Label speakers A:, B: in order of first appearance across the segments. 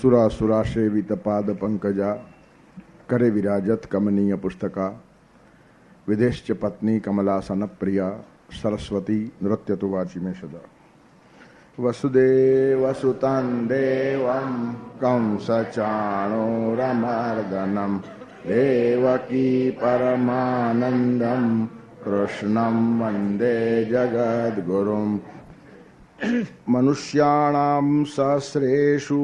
A: सुरासुरा सेवित पाद पंकजा करे विराजत कमनीय पुस्तका विदेश्च पत्नी कमलासन प्रिया सरस्वती नृत्य तो वाची में सदा वसुदेवसुतं देवं कंसचाणूरमर्दनं देवकी परमानन्दं कृष्णं वन्दे जगद्गुरुं मनुष्याणां सहस्रेषु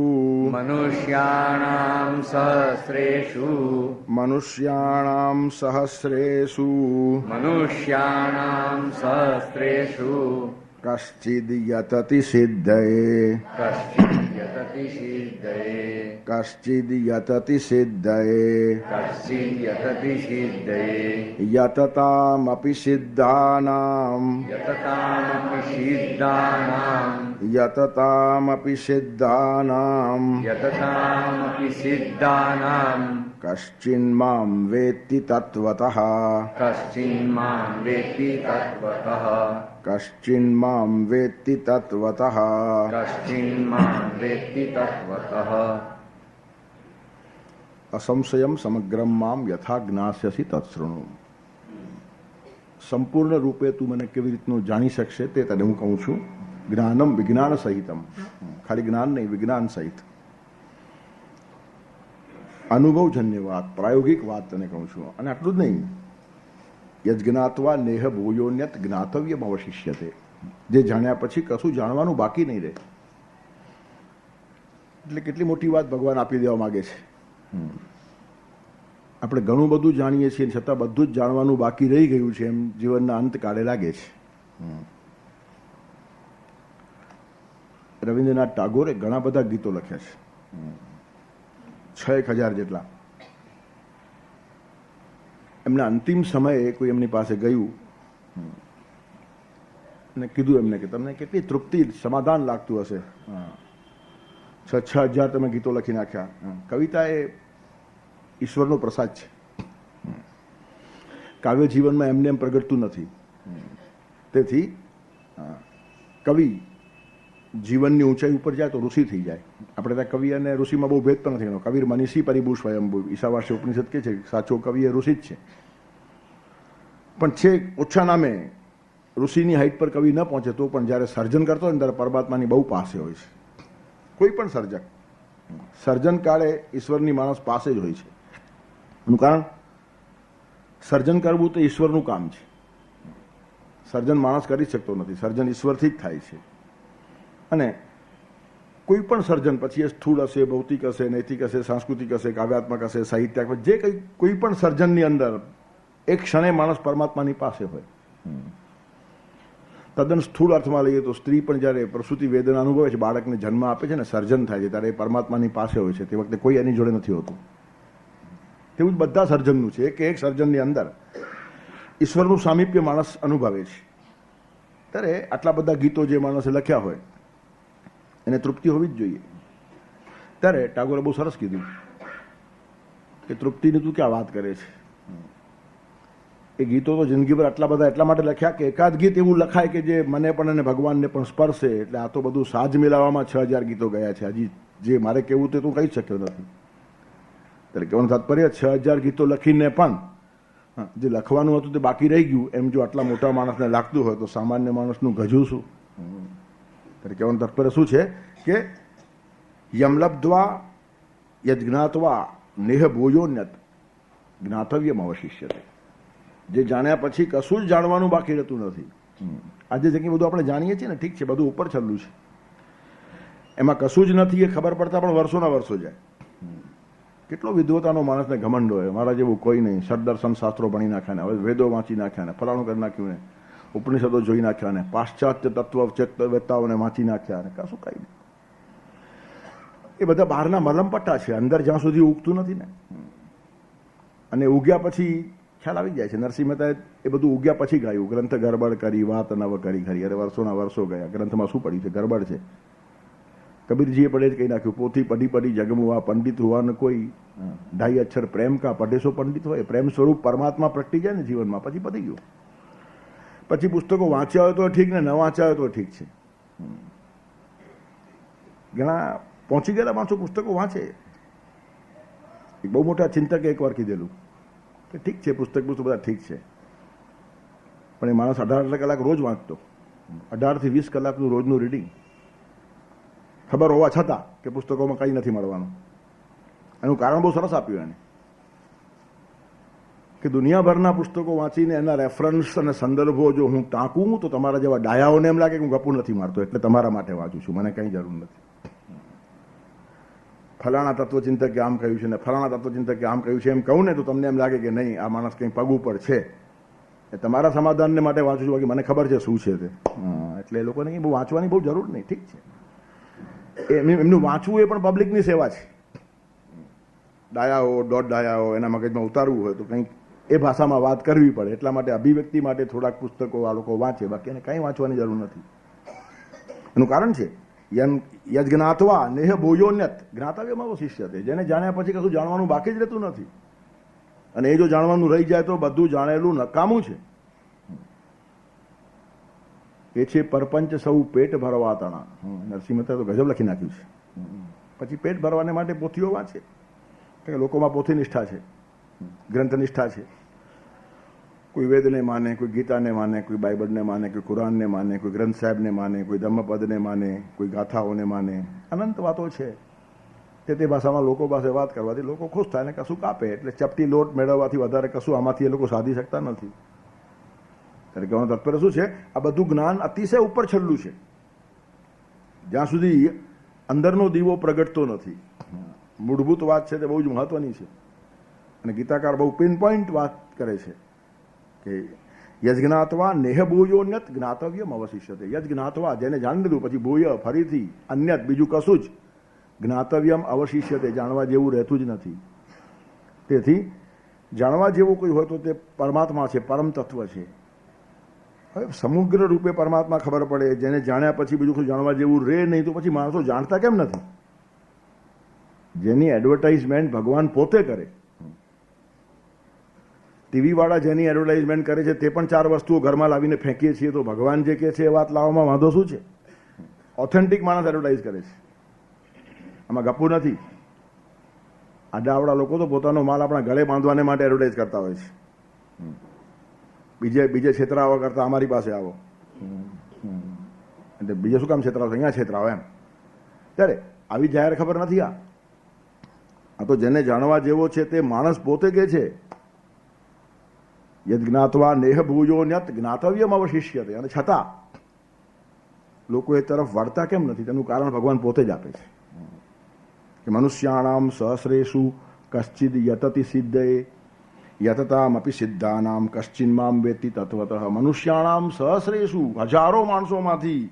A: कश्चिद् यतति सिद्धये यततामपि सिद्धानां कश्चिन्मां वेत्ति तत्त्वतः असंशयम समग्रम माम यथा ज्ञास्यसि तत्शृणु. સંપૂર્ણ રૂપે તું મને કેવી રીતનું જાણી શકશે તે તને હું કહું છું. જ્ઞાનમ વિજ્ઞાન સહિતમ, ખાલી જ્ઞાન નહીં, વિજ્ઞાન સહિત અનુભવજન્ય વાત, પ્રાયોગિક વાત તને કહું છું. અને આટલું જ નહીં, યજ્ઞાત્વા નેહ ભૂયોન્યત જ્ઞાતવ્યમ અવશિષ્યતે. જે જાણ્યા પછી કશું જાણવાનું બાકી નહીં રહે. એટલે કેટલી મોટી વાત ભગવાન આપી દેવા માંગે છે. આપણે ઘણું બધું જાણીએ છીએ છતાં બધું જ જાણવાનું બાકી રહી ગયું છે એમ જીવનના અંતકાળે લાગે છે. રવિન્દ્રનાથ ટાગોરે ઘણા બધા ગીતો લખ્યા છે, 6,000 જેટલા. એમના અંતિમ સમયે કોઈ એમની પાસે ગયું અને કીધું એમને કે તમને કેટલી તૃપ્તિ, સમાધાન લાગતું હશે. 6,000 તમે ગીતો લખી નાખ્યા. કવિતા એ ઈશ્વરનો પ્રસાદ છે. કાવ્ય જીવનમાં એમને એમ પ્રગટતું નથી. તેથી કવિ જીવનની ઊંચાઈ ઉપર જાય તો ઋષિ થઈ જાય. આપણે ત્યાં કવિ અને ઋષિમાં બહુ ભેદ પણ નથી. કવિર મનીષી પરિભૂ સ્વયંભૂ, ઈશાવાસ્ય ઉપનિષદ કહે છે સાચો કવિ એ ઋષિ જ છે. પણ છે ઓછા નામે ઋષિની હાઈટ પર કવિ ન પહોંચે તો પણ જ્યારે સર્જન કરતો હોય ને ત્યારે પરમાત્માની બહુ પાસે હોય છે. કોઈ પણ સર્જક સર્જન કાળે ઈશ્વરની માણસ પાસે જ હોય છે. એનું કારણ, સર્જન કરવું તો ઈશ્વરનું કામ છે. સર્જન માણસ કરી શકતો નથી, સર્જન ઈશ્વરથી જ થાય છે. અને કોઈ પણ સર્જન, પછી એ સ્થૂળ હશે, ભૌતિક હશે, નૈતિક હશે, સાંસ્કૃતિક હશે, કાવ્યાત્મક હશે, સાહિત્યાત્મક, જે કોઈ પણ સર્જનની અંદર એક ક્ષણે માણસ પરમાત્માની પાસે હોય. તદ્દન સ્થૂળ અર્થમાં લઈએ તો સ્ત્રી પણ જ્યારે પ્રસૂતિ વેદના અનુભવે છે, બાળકને જન્મ આપે છે ને, સર્જન થાય છે, ત્યારે એ પરમાત્માની પાસે હોય છે. તે વખતે કોઈ એની જોડે નથી હોતું. તેવું જ બધા સર્જનનું છે. એક સર્જનની અંદર ઈશ્વરનું સામીપ્ય માણસ અનુભવે છે. ત્યારે આટલા બધા ગીતો જે માણસે લખ્યા હોય એને તૃપ્તિ હોવી જ જોઈએ. ત્યારે ટાગોરે બહુ સરસ કીધું કે તૃપ્તિની તું ક્યાં વાત કરે છે. એ ગીતો તો જિંદગીભર આટલા બધા એટલા માટે લખ્યા કે એકાદ ગીત એવું લખાય કે જે મને પણ અને ભગવાનને પણ સ્પર્શે. એટલે આ તો બધું સાજ મિલાવવામાં 6,000 ગીતો ગયા છે. હજી જે મારે કહેવું તે તું કહી શક્યો નથી. ત્યારે કહેવાનું તાત્પર્ય 6,000 ગીતો લખીને પણ જે લખવાનું હતું તે બાકી રહી ગયું. એમ જો આટલા મોટા માણસને લાગતું હોય તો સામાન્ય માણસનું ગજું શું? ત્યારે કહેવાનું તાત્પર્ય શું છે કે યમલબ્ધ્વા યજ્ઞાત્વા નેહ ભૂયોન્યત જ્ઞાતવ્યમ અવશિષ્યતે. જે જાણ્યા પછી કશું જ જાણવાનું બાકી રહેતું નથી. આજે જે કંઈ બધું આપણે જાણીએ છીએ ને, ઠીક છે, બધું ઉપર છલ્લું છે, એમાં કશું જ નથી એ ખબર પડતા પણ વર્ષોના વર્ષો જાય. કેટલો વિદ્વતાનો માણસને ઘમંડ હોય, મારા જેવું કોઈ નહીં, સદદર્શન શાસ્ત્રો ભણી નાખ્યા ને, હવે વેદો વાંચી નાખ્યા ને, ફલાણું કરી નાખ્યું ને, ઉપનિષદો જોઈ નાખ્યા ને, પાશ્ચાત્ય તત્વ ચેતવેતાઓને વાંચી નાખ્યા ને, કશું કઈ નહીં. એ બધા બહારના મલમપટ્ટા છે, અંદર જ્યાં સુધી ઉગતું નથી ને. અને ઉગ્યા પછી ખ્યાલ આવી જાય છે. નરસિંહ મહેતાએ એ બધું ઉગ્યા પછી ગાયું, ગ્રંથ ગરબડ કરી વાત નવ કરી ખરી. અરે વર્ષોના વર્ષો ગયા, ગ્રંથમાં શું પડ્યું છે? ગરબડ છે. કબીરજીએ પડે જ કહી નાખ્યું, પોથી પડી પડી જગમુવા પંડિત હોવાનું કોઈ 2.5 અક્ષર પ્રેમ કા પઢેસો પંડિત હોય. પ્રેમ સ્વરૂપ પરમાત્મા પ્રગટી જાય ને જીવનમાં, પછી પતી ગયું. પછી પુસ્તકો વાંચ્યા હોય તો ઠીક ને, ન વાંચ્યા હોય તો ઠીક છે. ઘણા પહોંચી ગયેલા માણસો પુસ્તકો વાંચે. એક બહુ મોટા ચિંતકે એકવાર કીધેલું કે ઠીક છે પુસ્તક બધા ઠીક છે, પણ એ માણસ 18 કલાક રોજ વાંચતો, 18 થી 20 કલાકનું રોજનું રીડિંગ, ખબર હોવા છતાં કે પુસ્તકોમાં કંઈ નથી મળવાનું. એનું કારણ બહુ સરસ આપ્યું એને કે દુનિયાભરના પુસ્તકો વાંચીને એના રેફરન્સ અને સંદર્ભો જો હું ટાંકું તો તમારા જેવા ડાયાઓને એમ લાગે કે હું ગપુ નથી મારતો, એટલે તમારા માટે વાંચું છું, મને કંઈ જરૂર નથી. ફલાણા તત્વચિંતકે આમ કહ્યું છે ને ફલાણા તત્વચિંતકે આમ કહ્યું છે એમ કહું ને તો તમને એમ લાગે કે નહીં આ માણસ કંઈ પગ ઉપર છે, એ તમારા સમાધાનને માટે વાંચું છું, બાકી મને ખબર છે શું છે તે. એટલે એ લોકોને કંઈ બહુ વાંચવાની બહુ જરૂર નહીં. ઠીક છે, એમનું વાંચવું એ પણ પબ્લિકની સેવા છે. ડાયાઓ દોઢ ડાયાઓ એના મગજમાં ઉતારવું હોય તો કંઈક એ ભાષામાં વાત કરવી પડે, એટલા માટે અભિવ્યક્તિ માટે થોડાક પુસ્તકો આ લોકો વાંચે, બાકી એને કંઈ વાંચવાની જરૂર નથી. એનું કારણ છે યજ્ઞાત્વા નેહ ભૂયોન્યત જ્ઞાતવ્યમાં શિષ્ય છે. જેને જાણ્યા પછી કશું જાણવાનું બાકી જ રહેતું નથી, અને એ જો જાણવાનું રહી જાય તો બધું જાણેલું નકામું છે. એ છે પરપંચ સૌ પેટ ભરવા તણા. નરસિંહ મહેતા તો ગજબ લખી નાખ્યું છે. પછી પેટ ભરવાને માટે પોથીઓ વાંચે, કે લોકોમાં પોથી નિષ્ઠા છે, ગ્રંથ નિષ્ઠા છે. કોઈ વેદને માને, કોઈ ગીતાને માને, કોઈ બાઇબલને માને, કોઈ કુરાનને માને, કોઈ ગ્રંથ સાહેબને માને, કોઈ ધમ્મપદને માને, કોઈ ગાથાઓને માને. અનંત વાતો છે. તે ભાષામાં લોકો પાસે વાત કરવાથી લોકો ખુશ થાય ને કશું કાપે. એટલે ચપટી લોટ મેળવવાથી વધારે કશું આમાંથી એ લોકો સાધી શકતા નથી. ત્યારે કહેવાનું તાત્પર્ય શું છે, આ બધું જ્ઞાન અતિશય ઉપર છેલ્લું છે. જ્યાં સુધી અંદરનો દીવો પ્રગટતો નથી. મૂળભૂત વાત છે તે બહુ જ મહત્વની છે, અને ગીતાકાર બહુ પિન પોઈન્ટ વાત કરે છે કે યજ્ઞાત્વા નેહ ભૂયોન્યત જ્ઞાતવ્યમ અવશિષ્યતે. યજ્ઞાત્વા જેને જાણી લીધું પછી ભૂય ફરીથી અન્યત બીજું કશું જ જ્ઞાતવ્યમ અવશિષ્યતે જાણવા જેવું રહેતું જ નથી. તેથી જાણવા જેવું કોઈ હોય તો તે પરમાત્મા છે, પરમ તત્વ છે. હવે સમગ્ર રૂપે પરમાત્મા ખબર પડે, જેને જાણ્યા પછી બીજું કોઈ જાણવા જેવું રહે નહીં, તો પછી માણસો જાણતા કેમ નથી? જેની એડવર્ટાઇઝમેન્ટ ભગવાન પોતે કરે, ટીવી વાળા જેની એડવર્ટાઇઝમેન્ટ કરે છે તે પણ 4 વસ્તુઓ ઘરમાં લાવીને ફેંકીએ છીએ, તો ભગવાન જે કહે છે એ વાત લાવવામાં વાંધો શું છે? ઓથેન્ટિક માણસ એડવર્ટાઇઝ કરે છે, આમાં ગપુ નથી. આડાવડા લોકો તો પોતાનો માલ આપણા ગળે બાંધવાને માટે એડવર્ટાઇઝ કરતા હોય છે. બીજે છેતરાવા કરતા અમારી પાસે આવો, એટલે બીજે શું કામ છેતરાવો, અહીંયા છેતરાવો એમ. ત્યારે આવી જાહેર ખબર નથી. આ તો જેને જાણવા જેવો છે તે માણસ પોતે કે છે યદ જ્ઞાત્વા નેહ ભૂયોન્યત જ્ઞાતવ્યમ અવશિષ્યતે. અને છતાં લોકો એ તરફ વળતા કેમ નથી? તેનું કારણ ભગવાન પોતે જ આપે છે કે મનુષ્યાણામ સહસ્રેષુ કશ્ચિદ યતતિ સિદ્ધયે યતતામપી સિદ્ધાનામ કશ્ચિન્મામ વેત્તિ તત્વતઃ. મનુષ્યાણામ સહસ્રેષુ હજારો માણસોમાંથી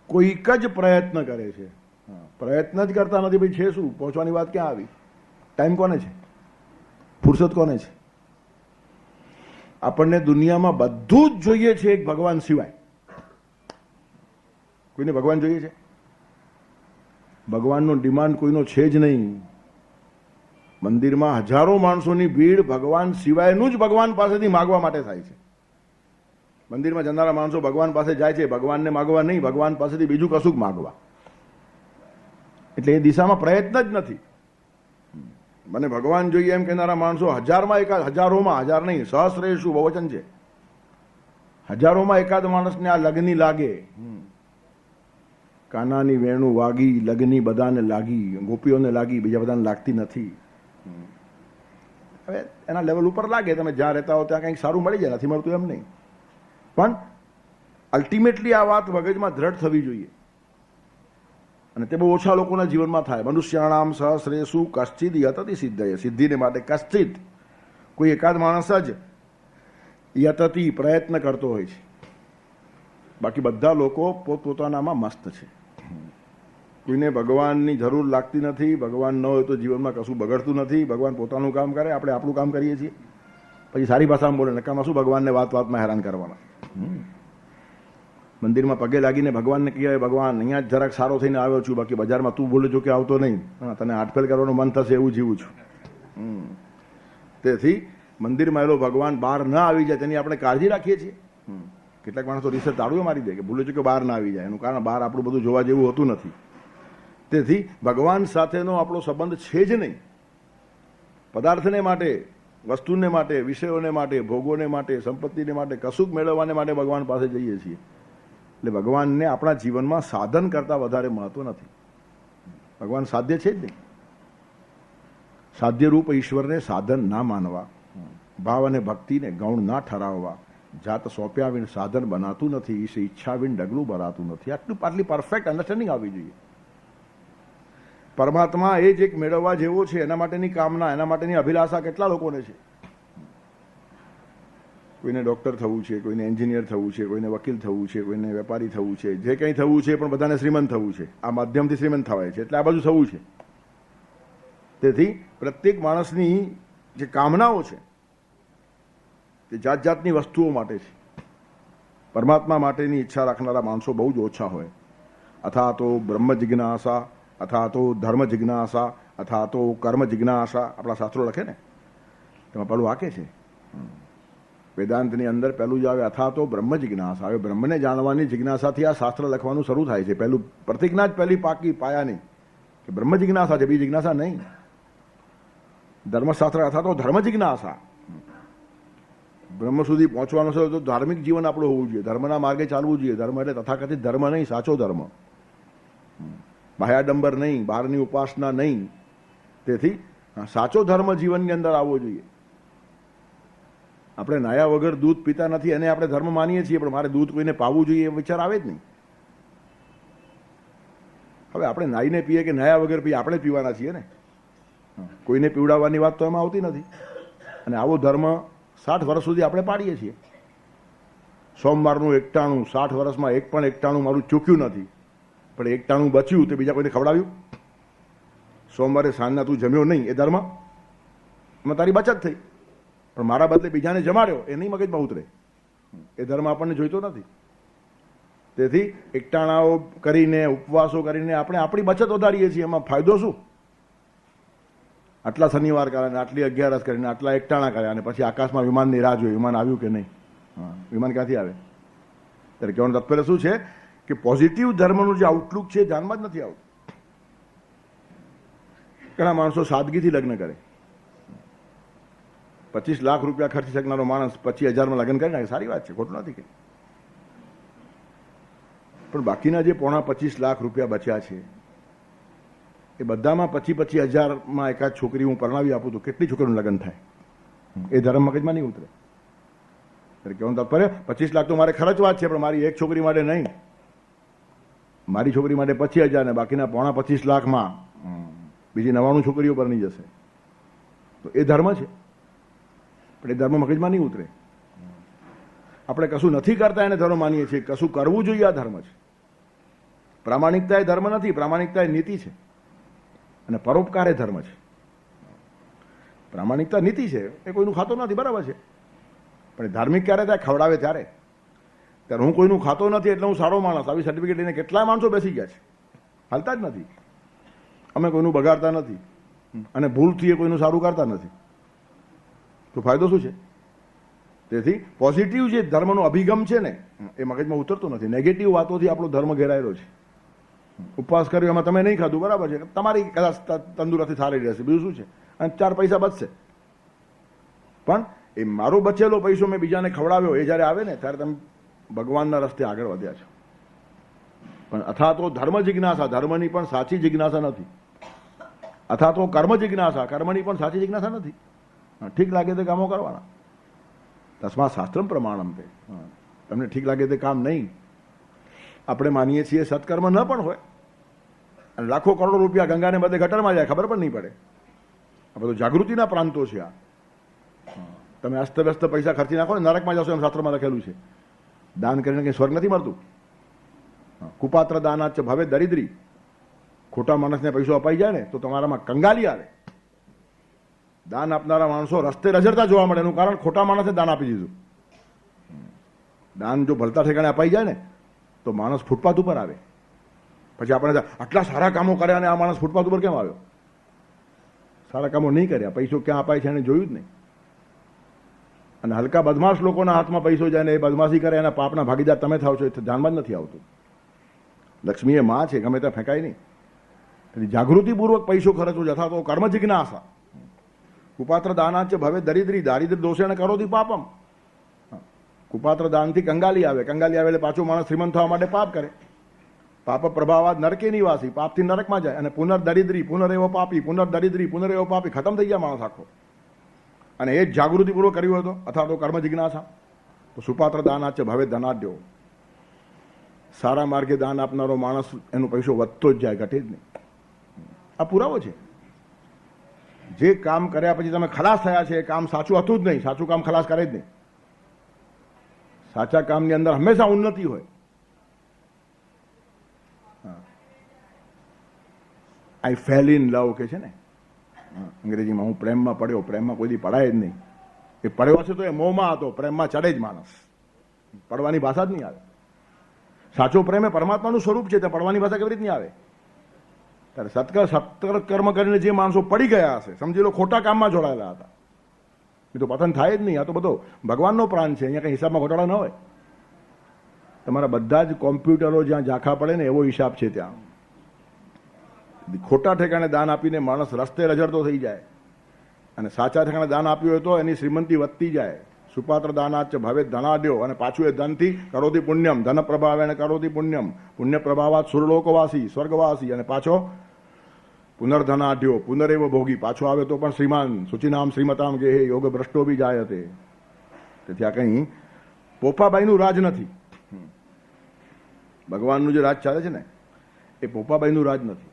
A: કોઈક જ પ્રયત્ન કરે છે. પ્રયત્ન જ કરતા નથી. ભાઈ છે શું? પહોંચવાની વાત ક્યાં આવી? ટાઈમ કોને છે? ફુરસત કોને છે? આપણને દુનિયામાં બધું જ જોઈએ છે એક ભગવાન સિવાય. કોઈને ભગવાન જોઈએ છે? ભગવાનનો ડિમાન્ડ કોઈનો છે જ નહીં. મંદિરમાં હજારો માણસોની ભીડ ભગવાન સિવાયનું જ ભગવાન પાસેથી માગવા માટે થાય છે. મંદિરમાં જનારા માણસો ભગવાન પાસે જાય છે ભગવાનને માગવા નહીં, ભગવાન પાસેથી બીજું કશું માગવા. એટલે એ દિશામાં પ્રયત્ન જ નથી. મને ભગવાન જોઈએ એમ કહેનારા માણસો હજારમાં એકાદ, હજારોમાં, હજાર નહીં, સહસ્રેષુ બહુવચન છે, હજારોમાં એકાદ માણસને આ લગની લાગે. કાનાની વેણું વાગી, લગની બધાને લાગી, ગોપીઓને લાગી, બીજા બધાને લાગતી નથી. હવે એના લેવલ ઉપર લાગે, તમે જ્યાં રહેતા હો ત્યાં કંઈક સારું મળી જાય, નથી મળતું એમ નહીં, પણ અલ્ટિમેટલી આ વાત મગજમાં દ્રઢ થવી જોઈએ. અને તે બહુ ઓછા લોકોના જીવનમાં થાય. મનુષ્યાણામ સહસ્રેષુ કશ્ચિદ યતતિ સિદ્ધયે. સિદ્ધિને માટે કશ્ચિત, કોઈ એકાદ માણસ જ યતતિ પ્રયત્ન કરતો હોય છે. બાકી બધા લોકો પોતપોતાનામાં મસ્ત છે. કોઈને ભગવાનની જરૂર લાગતી નથી. ભગવાન ન હોય તો જીવનમાં કશું બગડતું નથી. ભગવાન પોતાનું કામ કરે, આપણે આપણું કામ કરીએ છીએ. પછી સારી ભાષામાં બોલે, નકામાં શું ભગવાનને વાતમાં હેરાન કરવાના. મંદિરમાં પગે લાગીને ભગવાનને કહેવાય ભગવાન અહીંયા જરાક સારો થઈને આવ્યો છું, બાકી બજારમાં તું બોલે છો કે આવતો નહીં. તને આટફેલ કરવાનું મન થશે એવું જીવું છું. તેથી મંદિરમાં એલો ભગવાન બહાર ના આવી જાય તેની આપણે કાળજી રાખીએ છીએ. કેટલાક માણસો રિસર્ચ તાળું મારી દે કે ભૂલે છે કે બહાર ના આવી જાય. એનું કારણ બહાર આપણું બધું જોવા જેવું હોતું નથી. તેથી ભગવાન સાથેનો આપણો સંબંધ છે જ નહીં. પદાર્થને માટે, વસ્તુને માટે, વિષયોને માટે, ભોગોને માટે, સંપત્તિને માટે, કશુંક મેળવવાને માટે ભગવાન પાસે જઈએ છીએ. એટલે ભગવાનને આપણા જીવનમાં સાધન કરતાં વધારે મહત્વ નથી. ભગવાન સાધ્ય છે જ નહીં. સાધ્યરૂપ ઈશ્વરને સાધન ના માનવા, ભાવ અને ભક્તિને ગૌણ ના ઠરાવવા, જાત સોંપ્યા વિણ સાધન બનાતું નથી, ઈશે ઈચ્છા વિણ ડગલું ભરાતું નથી. આટલી પરફેક્ટ અન્ડરસ્ટેન્ડિંગ આવવી જોઈએ. પરમાત્મા એ જ એક મેળવવા જેવો છે. એના માટેની કામના, એના માટેની અભિલાષા કેટલા લોકોને છે. કોઈને ડૉક્ટર થવું છે, કોઈને એન્જિનિયર થવું છે, કોઈને વકીલ થવું છે, કોઈને વેપારી થવું છે, જે કંઈ થવું છે, પણ બધાને શ્રીમંત થવું છે. આ માધ્યમથી શ્રીમંત થવાય છે, એટલે આ બધું થવું છે. તેથી પ્રત્યેક માણસની જે કામનાઓ છે તે જાત જાતની વસ્તુઓ માટે છે. પરમાત્મા માટેની ઈચ્છા રાખનારા માણસો બહુ જ ઓછા હોય. અથવા તો બ્રહ્મ જિજ્ઞાસા, અથવા તો ધર્મ જિજ્ઞાસા, અથવા તો કર્મ જિજ્ઞાસા, આપણા શાસ્ત્રો લખે ને તેમાં પેલું વાક્ય છે વેદાંતની અંદર પહેલું જ આવે અથવા તો બ્રહ્મ જિજ્ઞાસા. હવે બ્રહ્મને જાણવાની જિજ્ઞાસાથી આ શાસ્ત્ર લખવાનું શરૂ થાય છે. પહેલું પ્રતિજ્ઞા જ પહેલી પાકી પાયાની કે બ્રહ્મ જિજ્ઞાસા છે, બીજી જિજ્ઞાસા નહીં. ધર્મશાસ્ત્ર અથવા તો ધર્મ જિજ્ઞાસા. બ્રહ્મ સુધી પહોંચવાનું છે તો ધાર્મિક જીવન આપણું હોવું જોઈએ, ધર્મના માર્ગે ચાલવું જોઈએ. ધર્મ એટલે તથાકથિત ધર્મ નહીં, સાચો ધર્મ. બાહ્યાડંબર નહીં, બહારની ઉપાસના નહીં. તેથી સાચો ધર્મ જીવનની અંદર આવવો જોઈએ. આપણે નાયા વગર દૂધ પીતા નથી અને આપણે ધર્મ માનીએ છીએ, પણ મારે દૂધ કોઈને પાવું જોઈએ એ વિચાર આવે જ નહીં. હવે આપણે નાઈને પીએ કે નાયા વગર પીએ, આપણે પીવાના છીએ ને. કોઈને પીવડાવવાની વાત તો એમાં આવતી નથી. અને આવો ધર્મ 60 વર્ષ સુધી આપણે પાડીએ છીએ. સોમવારનું એકટાણું 60 વર્ષમાં એક પણ એકટાણું મારું ચૂક્યું નથી, પણ એકટાણું બચ્યું તે બીજા કોઈને ખવડાવ્યું. સોમવારે સાંજના તું જમ્યો નહીં એ ધર્મ, એમાં તારી બચત થઈ. પણ મારા બદલે બીજાને જમાડ્યો એ નહીં મગજમાં ઉતરે. એ ધર્મ આપણને જોઈતો નથી. તેથી એકટાણાઓ કરીને, ઉપવાસો કરીને આપણે આપણી બચત વધારીએ છીએ. એમાં ફાયદો શું? આટલા શનિવાર કર્યા, આટલી 11 કરીને, આટલા એકટાણા કર્યા, અને પછી આકાશમાં વિમાનની રાહ જોઈ, વિમાન આવ્યું કે નહીં. વિમાન ક્યાંથી આવે? ત્યારે કહેવાનું તાત્પર્ય શું છે કે પોઝિટિવ ધર્મનું જે આઉટલુક છે ધ્યાનમાં જ નથી આવતું. ઘણા માણસો સાદગીથી લગ્ન કરે. 25 લાખ રૂપિયા ખર્ચી શકનારો માણસ 25,000માં લગ્ન કરે ને, સારી વાત છે, ખોટું નથી કે. પણ બાકીના જે 25 લાખ રૂપિયા બચ્યા છે એ બધામાં 25,000માં એકાદ છોકરી હું પરણાવી આપું તો કેટલી છોકરીનું લગ્ન થાય? એ ધર્મ મગજમાં નહીં ઉતરે. એટલે કહેવાનું તાત્પર્ય 25 લાખ તો મારે ખર્ચવા જ છે, પણ મારી એક છોકરી માટે નહીં. મારી છોકરી માટે 25,000 ને બાકીના 25 લાખમાં બીજી 99 છોકરીઓ પરણી જશે. તો એ ધર્મ છે, પણ એ ધર્મ મગજમાં નહીં ઉતરે. આપણે કશું નથી કરતા એને ધર્મ માનીએ છીએ. કશું કરવું જોઈએ આ ધર્મ છે. પ્રામાણિકતા એ ધર્મ નથી, પ્રામાણિકતા એ નીતિ છે. અને પરોપકાર એ ધર્મ છે. પ્રામાણિકતા નીતિ છે, એ કોઈનું ખાતો નથી, બરાબર છે. પણ ધાર્મિક ક્યારે થાય? ખવડાવે ત્યારે. ત્યારે હું કોઈનું ખાતો નથી એટલે હું સારો માણસ, આવી સર્ટિફિકેટ લઈને કેટલાય માણસો બેસી ગયા છે, હાલતા જ નથી. અમે કોઈનું બગાડતા નથી અને ભૂલથી એ કોઈનું સારું કરતા નથી, તો ફાયદો શું છે? તેથી પોઝિટિવ જે ધર્મનો અભિગમ છે ને એ મગજમાં ઉતરતો નથી. નેગેટિવ વાતોથી આપણો ધર્મ ઘેરાયેલો છે. ઉપવાસ કર્યો એમાં તમે નહીં ખાધું, બરાબર છે, તમારી કદાચ તંદુરસ્તી સારી રહેશે, બીજું શું છે? અને 4 પૈસા બચશે. પણ એ મારો બચેલો પૈસો મેં બીજાને ખવડાવ્યો એ જ્યારે આવે ને ત્યારે તમે ભગવાનના રસ્તે આગળ વધ્યા છો. પણ અથવા તો ધર્મ જિજ્ઞાસા, ધર્મની પણ સાચી જિજ્ઞાસા નથી. અથવા તો કર્મ જિજ્ઞાસા, કર્મની પણ સાચી જિજ્ઞાસા નથી. ઠીક લાગે તે કામો કરવાના. તસ્માત શાસ્ત્રમ પ્રમાણમ તે. તમને ઠીક લાગે તે કામ નહીં. આપણે માનીએ છીએ સત્કર્મ ન પણ હોય અને લાખો કરોડો રૂપિયા ગંગાને બધે ગટરમાં જાય, ખબર પણ નહીં પડે. આ બધું જાગૃતિના પ્રાંતો છે. આ તમે અસ્તવ્યસ્ત પૈસા ખર્ચી નાખો ને નરકમાં જશો, એમ શાસ્ત્રમાં લખેલું છે. દાન કરીને કંઈ સ્વર્ગ નથી મળતું. કુપાત્ર દાનાચ ભાવે દરિદ્રી. ખોટા માણસને પૈસો અપાઈ જાય ને તો તમારામાં કંગાલી આવે. દાન આપનારા માણસો રસ્તે રઝળતા જોવા મળે. એનું કારણ ખોટા માણસે દાન આપી દીધું. દાન જો ભલતા ઠેકાણે અપાઈ જાય ને તો માણસ ફૂટપાથ ઉપર આવે. પછી આપણે આટલા સારા કામો કર્યા અને આ માણસ ફૂટપાથ ઉપર કેમ આવ્યો? સારા કામો નહીં કર્યા, પૈસો ક્યાં અપાય છે એને જોયું જ નહીં. અને હલકા બદમાશ લોકોના હાથમાં પૈસો જાય ને એ બદમાશી કરે, એના પાપના ભાગીદાર તમે થાવ છો, એ ધ્યાનમાં જ નથી આવતું. લક્ષ્મી એ માં છે, ગમે ત્યાં ફેંકાય નહીં. એટલે જાગૃતિપૂર્વક પૈસો ખર્ચવો છે, અથવા તો કર્મ જિજ્ઞાસા. કુપાત્ર દાનાચ ભવે દરિદ્રી દારિદ્ર દોષેણ કરોતિ પાપમ. કુપાત્ર દાનથી કંગાલી આવે, કંગાલી આવે એટલે પાછો માણસ શ્રીમંત થવા માટે પાપ કરે. પાપ પ્રભાવાદ નરકે નિવાસી, પાપથી નરકમાં જાય. અને પુનર્દરિદ્રી પુનરેવ પાપી, પુનર્દરિદ્રી પુનરેવ પાપી, ખતમ થઈ ગયા માણસ આખો. અને એ જ જાગૃતિપૂર્વક કર્યું હતો, અથવા તો કર્મ જિજ્ઞાસા. તો સુપાત્ર દાનાચ ભવે ધનાઢ્યો. સારા માર્ગે દાન આપનારો માણસ એનો પૈસો વધતો જ જાય, ઘટે જ નહીં. આ પુરાવો છે. જે કામ કર્યા પછી તમે ખલાસ થયા છે એ કામ સાચું હતું જ નહીં. સાચું કામ ખલાસ કરે જ નહીં. સાચા કામની અંદર હંમેશા ઉન્નતિ હોય. આઈ ફેલ ઇન લવ કે છે ને અંગ્રેજીમાં, હું પ્રેમમાં પડ્યો. પ્રેમમાં કોઈ દી પડાય જ નહીં. એ પડ્યો છે તો એ મોહમાં હતો, પ્રેમમાં ચડે જ માણસ. પડવાની ભાષા જ નહીં આવે. સાચો પ્રેમ એ પરમાત્માનું સ્વરૂપ છે, ત્યાં પડવાની ભાષા કેવી રીતની આવે? ત્યારે સત્કર્મ કરીને જે માણસો પડી ગયા હશે, સમજી લો ખોટા કામમાં જોડાયેલા હતા, એ તો પતન થાય જ નહીં. આ તો બધો ભગવાનનો પ્રાણ છે, અહીંયા કંઈ હિસાબમાં ઘટાડા ન હોય. તમારા બધા જ કોમ્પ્યુટરો જ્યાં ઝાંખા પડે ને એવો હિસાબ છે ત્યાં. ખોટા ઠેકાણે દાન આપીને માણસ રસ્તે રઝળતો થઈ જાય, અને સાચા ઠેકાણે દાન આપ્યું હોય તો એની શ્રીમંતી વધતી જાય. સુપાત્ર દાનાચ ભવે ધનાઢ્યો. અને પાછું એ ધનથી કરોતિ પુણ્યમ, ધન પ્રભાવે કરોતિ પુણ્યમ, પુણ્ય પ્રભાવાત સુરલોકવાસી સ્વર્ગવાસી. અને પાછો પુનર્ધનાઢ્યો પુનરેવ ભોગી, પાછો આવે તો પણ શ્રીમાન સુચિનામ શ્રીમતામ ગેહે યોગ ભ્રષ્ટો બી જાય તે. તેથી આ કંઈ પોપાબાઈનું રાજ નથી. ભગવાનનું જે રાજ ચાલે છે ને એ પોપાબાઈનું રાજ નથી.